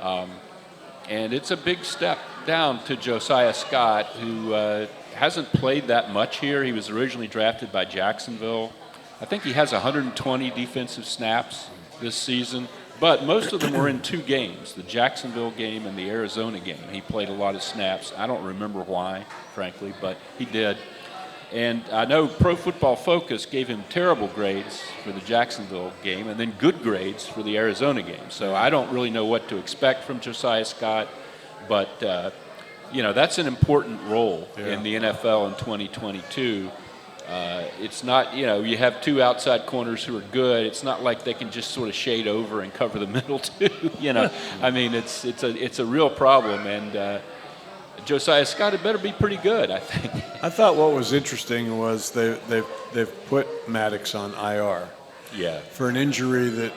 And it's a big step down to Josiah Scott, who hasn't played that much here. He was originally drafted by Jacksonville. I think he has 120 defensive snaps this season, but most of them were in 2 games, the Jacksonville game and the Arizona game. He played a lot of snaps. I don't remember why, frankly, but he did. And I know Pro Football Focus gave him terrible grades for the Jacksonville game and then good grades for the Arizona game. So I don't really know what to expect from Josiah Scott, but, that's an important role in the NFL in 2022. It's not, you have 2 outside corners who are good. It's not like they can just sort of shade over and cover the middle too. I mean, it's a real problem, and Josiah Scott had better be pretty good, I think. I thought what was interesting was they've put Maddox on IR. For an injury that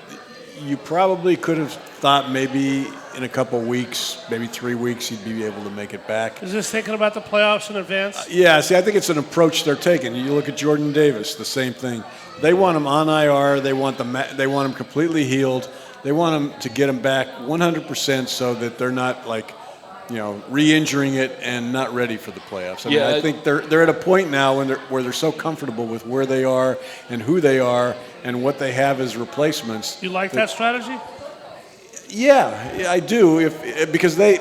you probably could have thought maybe in a couple weeks, maybe 3 weeks, he'd be able to make it back. Is this thinking about the playoffs in advance? I think it's an approach they're taking. You look at Jordan Davis, the same thing. They want him on IR. They want him completely healed. They want him to get him back 100% so that they're not like re-injuring it and not ready for the playoffs. I mean, I think they're at a point now where they're so comfortable with where they are and who they are and what they have as replacements. You like that strategy? Yeah, I do. Because they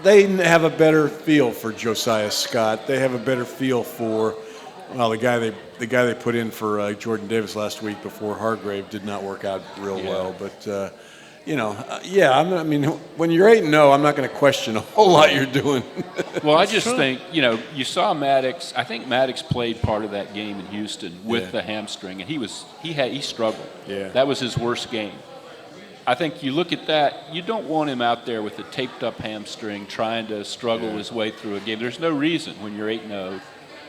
have a better feel for Josiah Scott. They have a better feel for the guy they put in for Jordan Davis last week before Hargrave did not work out real well. But I mean, when you're 8-0, I'm not going to question a whole lot you're doing. Well, I just think, you saw Maddox. I think Maddox played part of that game in Houston with the hamstring, and he struggled. Yeah. That was his worst game. I think you look at that, you don't want him out there with a taped-up hamstring trying to struggle his way through a game. There's no reason when you're 8-0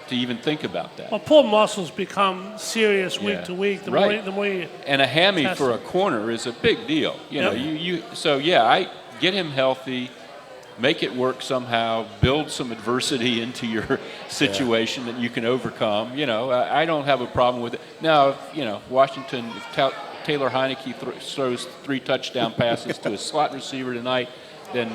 to even think about that. Well, pulled muscles become serious week to week. The more you and a hammy for a corner is a big deal. I get him healthy, make it work somehow, build some adversity into your situation that you can overcome. I don't have a problem with it. Now, Washington, if Taylor Heineke throws 3 touchdown passes to a slot receiver tonight, then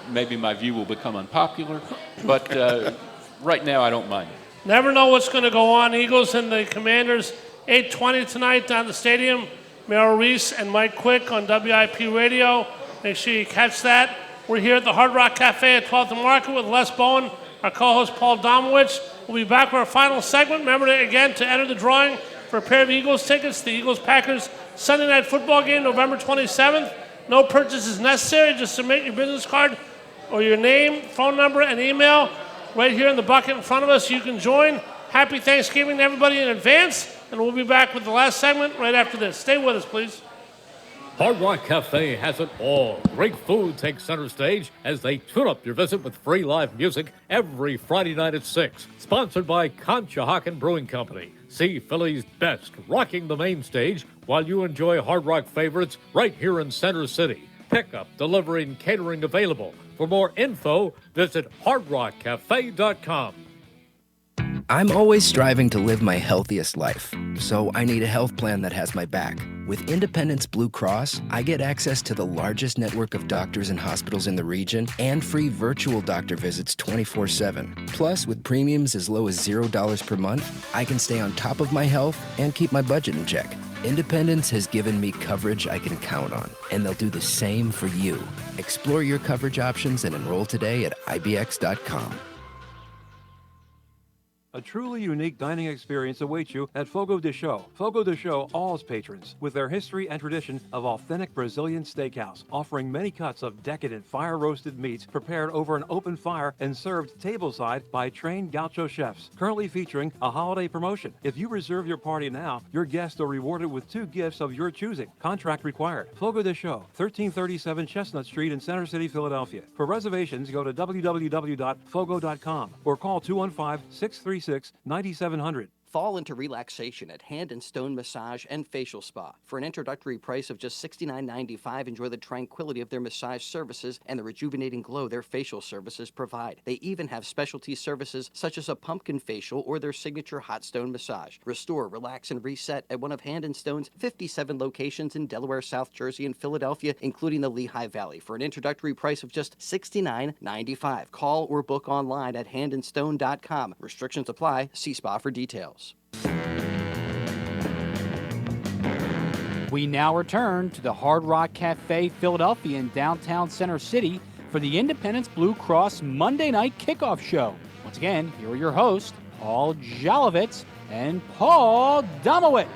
maybe my view will become unpopular. But right now, I don't mind it. Never know what's going to go on. Eagles and the Commanders, 8:20 tonight down the stadium. Merrill Reese and Mike Quick on WIP Radio. Make sure you catch that. We're here at the Hard Rock Cafe at 12th and Market with Les Bowen, our co-host Paul Domowitch. We'll be back for our final segment. Remember to enter the drawing for a pair of Eagles tickets, the Eagles-Packers Sunday Night Football game, November 27th. No purchase is necessary. Just submit your business card or your name, phone number, and email right here in the bucket in front of us. You can join. Happy Thanksgiving to everybody in advance, and we'll be back with the last segment right after this. Stay with us, please. Hard Rock Cafe has it all. Great food takes center stage as they tune up your visit with free live music every Friday night at 6. Sponsored by Conshohocken Brewing Company. See Philly's best rocking the main stage while you enjoy Hard Rock favorites right here in Center City. Pickup, delivery, and catering available. For more info, visit hardrockcafe.com. I'm always striving to live my healthiest life, so I need a health plan that has my back. With Independence Blue Cross, I get access to the largest network of doctors and hospitals in the region and free virtual doctor visits 24/7. Plus, with premiums as low as $0 per month, I can stay on top of my health and keep my budget in check. Independence has given me coverage I can count on, and they'll do the same for you. Explore your coverage options and enroll today at ibx.com. A truly unique dining experience awaits you at Fogo de Chão. Fogo de Chão awes patrons with their history and tradition of authentic Brazilian steakhouse, offering many cuts of decadent fire-roasted meats prepared over an open fire and served tableside by trained gaucho chefs. Currently featuring a holiday promotion. If you reserve your party now, your guests are rewarded with 2 gifts of your choosing. Contract required. Fogo de Chão, 1337 Chestnut Street in Center City, Philadelphia. For reservations, go to www.fogo.com or call 215-636-9700. Fall into relaxation at Hand and Stone Massage and Facial Spa. For an introductory price of just $69.95, enjoy the tranquility of their massage services and the rejuvenating glow their facial services provide. They even have specialty services such as a pumpkin facial or their signature hot stone massage. Restore, relax, and reset at one of Hand and Stone's 57 locations in Delaware, South Jersey, and Philadelphia, including the Lehigh Valley. For an introductory price of just $69.95. Call or book online at handandstone.com. Restrictions apply. See spa for details. We now return to the Hard Rock Cafe, Philadelphia in downtown Center City for the Independence Blue Cross Monday Night Kickoff Show. Once again, here are your hosts, Paul Jolovitz and Paul Domowitch.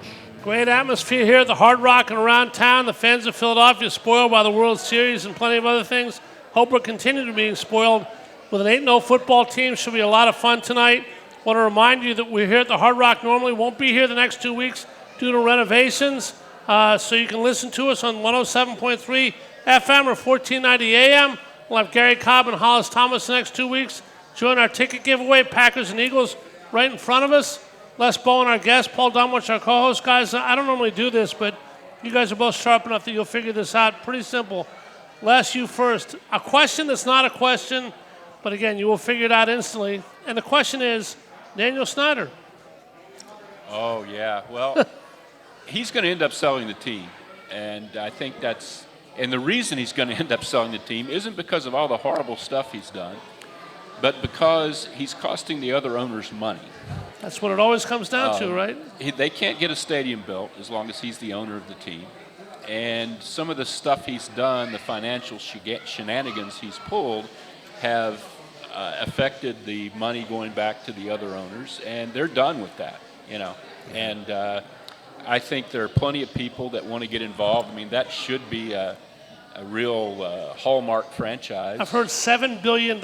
Great atmosphere here at the Hard Rock and around town. The fans of Philadelphia spoiled by the World Series and plenty of other things. Hope we'll continue to be spoiled with an 8-0 football team. Should be a lot of fun tonight. Want to remind you that we're here at the Hard Rock normally. Won't be here the next 2 weeks due to renovations. So you can listen to us on 107.3 FM or 1490 AM. We'll have Gary Cobb and Hollis Thomas the next 2 weeks. Join our ticket giveaway, Packers and Eagles, right in front of us. Les Bowen, our guest, Paul Domowitch, our co-host. Guys, I don't normally do this, but you guys are both sharp enough that you'll figure this out. Pretty simple. Les, you first. A question that's not a question, but again, you will figure it out instantly. And the question is, Daniel Snyder. Oh, yeah. Well, he's going to end up selling the team, and I think that's And the reason he's going to end up selling the team isn't because of all the horrible stuff he's done, but because he's costing the other owners money. That's what it always comes down to, right? They can't get a stadium built as long as he's the owner of the team. And some of the stuff he's done, the financial shenanigans he's pulled, have affected the money going back to the other owners, and they're done with that, you know. And I think there are plenty of people that want to get involved. I mean, that should be a real hallmark franchise. I've heard $7 billion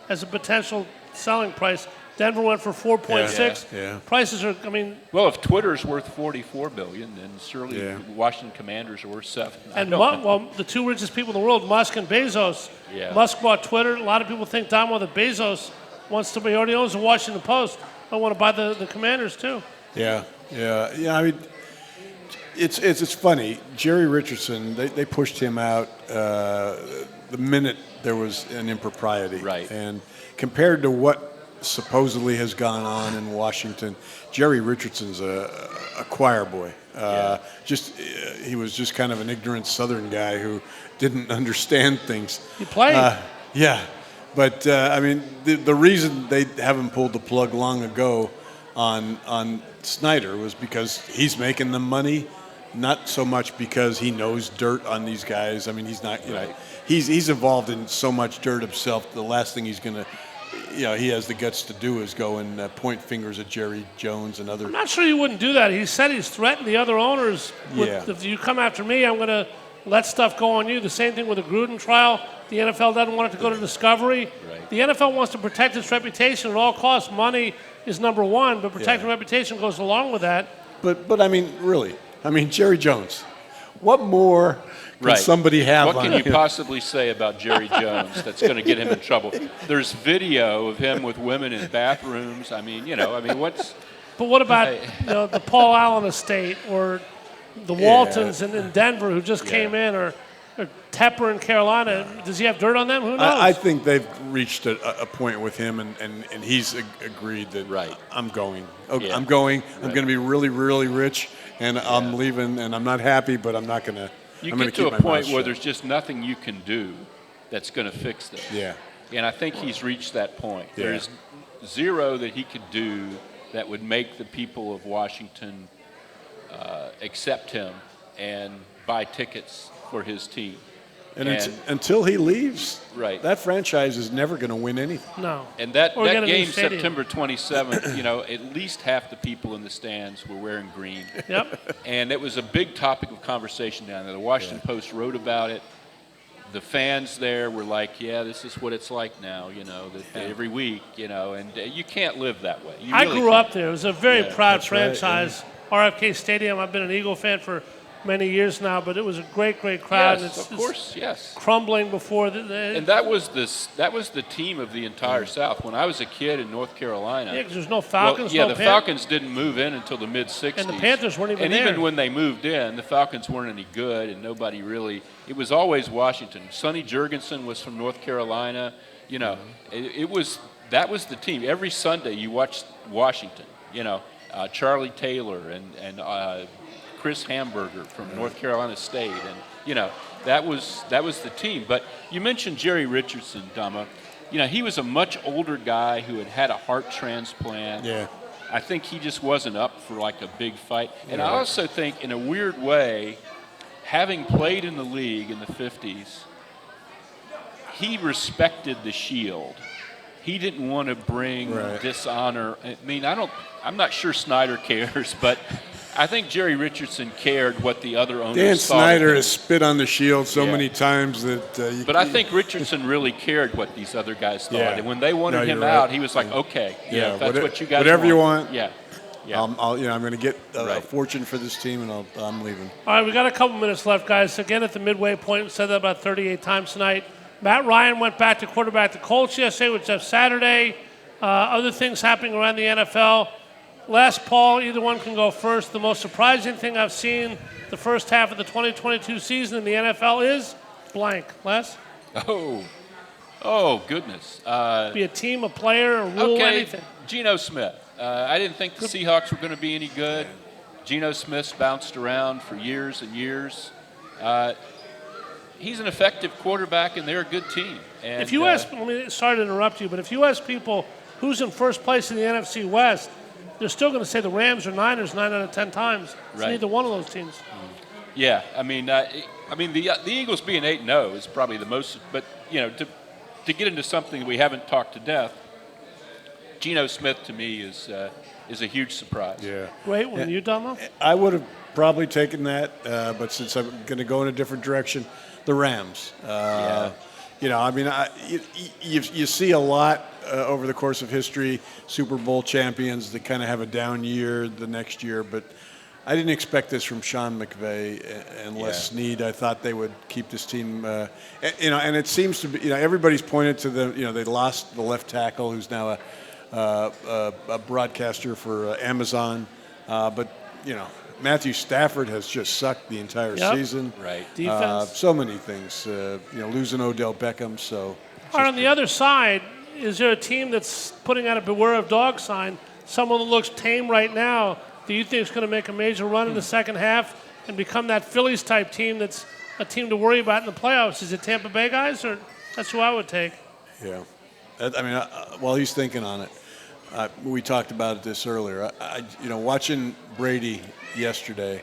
as a potential selling price. Denver went for 4.6. Yeah. Prices are, I mean. Well, if Twitter's worth $44 billion, then surely the Washington Commanders are worth $7 billion. And the two richest people in the world, Musk and Bezos. Yeah. Musk bought Twitter. A lot of people think, Domo, that Bezos wants to. He already owns the Washington Post. I want to buy the Commanders too. Yeah. I mean, it's funny. Jerry Richardson, they pushed him out the minute there was an impropriety. Right. And compared to what supposedly has gone on in Washington, Jerry Richardson's a choir boy. He was just kind of an ignorant Southern guy who didn't understand things. He played. But I mean, the reason they haven't pulled the plug long ago on Snyder was because he's making them money, not so much because he knows dirt on these guys. I mean, he's not. You know, he's involved in so much dirt himself. The last thing he's gonna. He has the guts to do is go and point fingers at Jerry Jones and other. I'm not sure he wouldn't do that. He said he's threatened the other owners. If you come after me, I'm going to let stuff go on you. The same thing with the Gruden trial. The NFL doesn't want it to go to discovery. Right. The NFL wants to protect its reputation at all costs. Money is number one, but protecting reputation goes along with that. But I mean, really, Jerry Jones. What more can somebody have What on can you possibly say about Jerry Jones that's going to get him in trouble? There's video of him with women in bathrooms. I mean, what's... But what about the Paul Allen estate or the Waltons in Denver who just came in or Tepper in Carolina? Does he have dirt on them? Who knows? I think they've reached a point with him, and he's agreed that I'm going. I'm going. I'm going to be really, really rich, and I'm leaving, and I'm not happy, but I'm not going to. You get to a point where there's just nothing you can do that's going to fix this. Yeah. And I think he's reached that point. Yeah. There's zero that he could do that would make the people of Washington accept him and buy tickets for his team. And until he leaves, right, that franchise is never going to win anything. No. And that game, September 27th, at least half the people in the stands were wearing green. Yep. And it was a big topic of conversation down there. The Washington Post wrote about it. The fans there were like, this is what it's like now, every week, and you can't live that way. I grew up there. It was a very proud franchise. Right, RFK Stadium, I've been an Eagle fan for many years now, but it was a great, great crowd. Yes, of course, yes. Crumbling before and that was the team of the entire South. When I was a kid in North Carolina. Yeah, because there's no Falcons. The Falcons didn't move in until the mid-'60s. And the Panthers weren't even there. And even when they moved in, the Falcons weren't any good, and nobody really. It was always Washington. Sonny Jurgensen was from North Carolina. That was the team. Every Sunday you watched Washington. Charlie Taylor and Chris Hamburger from North Carolina State, and that was the team. But you mentioned Jerry Richardson, Dama. He was a much older guy who had a heart transplant. Yeah. I think he just wasn't up for like a big fight. And I also think, in a weird way, having played in the league in the 50s, he respected the Shield. He didn't want to bring dishonor. I mean, I'm not sure Snyder cares, but I think Jerry Richardson cared what the other owners Dan thought. Snyder has spit on the Shield so many times that. But I think Richardson really cared what these other guys thought, and when they wanted him out, he was like, "Okay, if that's what you guys whatever you want, yeah." I'm going to get a fortune for this team, and I'm leaving. All right, we got a couple minutes left, guys. Again, at the midway point, we said that about 38 times tonight. Matt Ryan went back to quarterback the Colts yesterday, which is Saturday. Other things happening around the NFL. Les, Paul, either one can go first. The most surprising thing I've seen the first half of the 2022 season in the NFL is blank. Les? Oh, goodness. Be a team, a player, a rule, anything. Geno Smith. I didn't think the Seahawks were going to be any good. Geno Smith's bounced around for years and years. he's an effective quarterback, and they're a good team. And, if you ask, sorry to interrupt you, but if you ask people who's in first place in the NFC West, they're still going to say the Rams or Niners 9 out of 10 times. It's Right. neither one of those teams. Yeah, I mean, the Eagles being 8-0 is probably the most. But to get into something that we haven't talked to death, Geno Smith to me is a huge surprise. Yeah. Great one. You, Domo? I would have probably taken that, but since I'm going to go in a different direction, the Rams. You see a lot over the course of history, Super Bowl champions that kind of have a down year the next year, but I didn't expect this from Sean McVay and Les Snead. I thought they would keep this team, and it seems to be, everybody's pointed to they lost the left tackle who's now a broadcaster for Amazon, but Matthew Stafford has just sucked the entire season. Right. Defense. So many things. Losing Odell Beckham. So. All right, on the other side, is there a team that's putting out a beware of dog sign? Someone that looks tame right now. Do you think it's going to make a major run in the second half and become that Phillies type team that's a team to worry about in the playoffs? Is it Tampa Bay guys, or that's who I would take? Yeah. While he's thinking on it, we talked about this earlier. Watching Brady yesterday,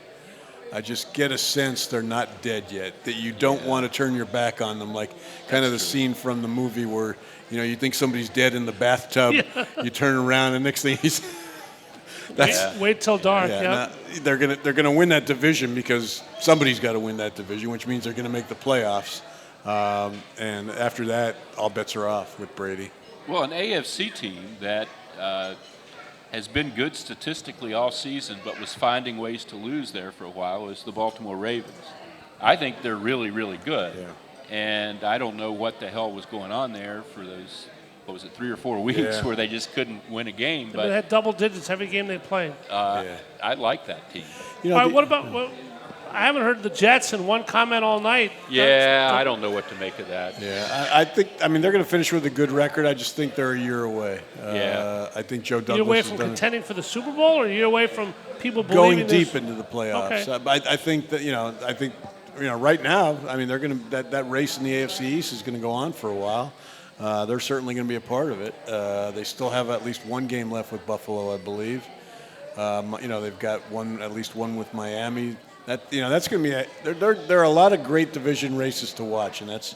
I just get a sense they're not dead yet, that you don't want to turn your back on them, like kind of the scene from the movie where, you think somebody's dead in the bathtub, you turn around, and next thing he's... Wait till dark. They're gonna win that division because somebody's got to win that division, which means they're going to make the playoffs. And after that, all bets are off with Brady. Well, an AFC team that has been good statistically all season, but was finding ways to lose there for a while, is the Baltimore Ravens. I think they're really, really good. Yeah. And I don't know what the hell was going on there for those, 3 or 4 weeks where they just couldn't win a game. But they had double digits every game they played. I like that team. All right, what about I haven't heard the Jets in one comment all night. Yeah, I don't know what to make of that. Yeah, I think they're going to finish with a good record. I just think they're a year away. I think Joe Douglas a year away from contending for the Super Bowl, or a year away from people believing going deep into the playoffs. Okay. I think that right now, they're going to that race in the AFC East is going to go on for a while. They're certainly going to be a part of it. They still have at least one game left with Buffalo, I believe. They've got at least one with Miami. That's going to be there are a lot of great division races to watch, and that's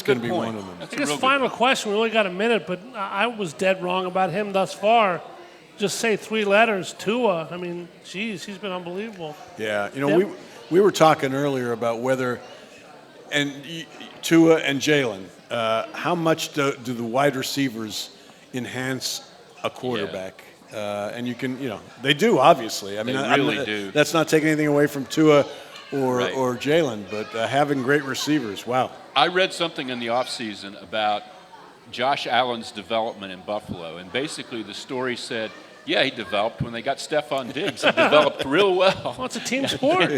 going to be one of them. I guess final question. We only got a minute, but I was dead wrong about him thus far. Just say 3 letters, Tua. He's been unbelievable. Yeah, we were talking earlier about whether Tua and Jalen. How much do the wide receivers enhance a quarterback? And you can, they do, obviously. They really do. That's not taking anything away from Tua or Jalen, but having great receivers, wow. I read something in the offseason about Josh Allen's development in Buffalo, and basically the story said, he developed when they got Stephon Diggs. He developed real well. Well, it's a team sport.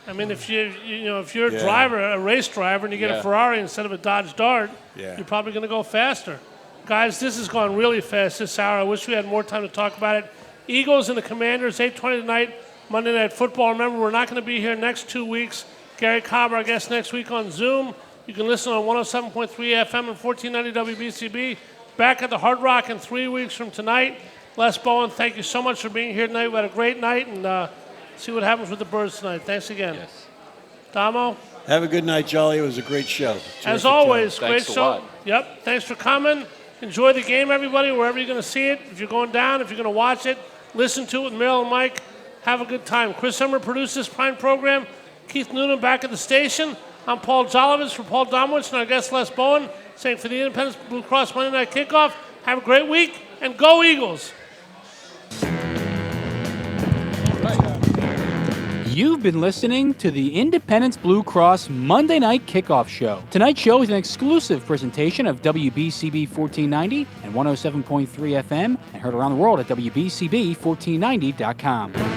If you're a driver, a race driver, and you get a Ferrari instead of a Dodge Dart, you're probably going to go faster. Guys, this has gone really fast this hour. I wish we had more time to talk about it. Eagles and the Commanders, 8:20 tonight, Monday Night Football. Remember, we're not going to be here next 2 weeks. Gary Cobb, our guest next week on Zoom. You can listen on 107.3 FM and 1490 WBCB. Back at the Hard Rock in 3 weeks from tonight. Les Bowen, thank you so much for being here tonight. We had a great night, and see what happens with the Birds tonight. Thanks again. Yes. Damo? Have a good night, Jolly. It was a great show. As always, job. great Thanks show. a lot. Yep, thanks for coming. Enjoy the game, everybody, wherever you're going to see it. If you're going down, if you're going to watch it, listen to it with Meryl and Mike. Have a good time. Chris Summer produced this Prime program. Keith Noonan back at the station. I'm Paul Jolovitz for Paul Domowitch and our guest Les Bowen, saying for the Independence Blue Cross Monday Night Kickoff, have a great week, and go Eagles. You've been listening to the Independence Blue Cross Monday Night Kickoff Show. Tonight's show is an exclusive presentation of WBCB 1490 and 107.3 FM and heard around the world at WBCB1490.com.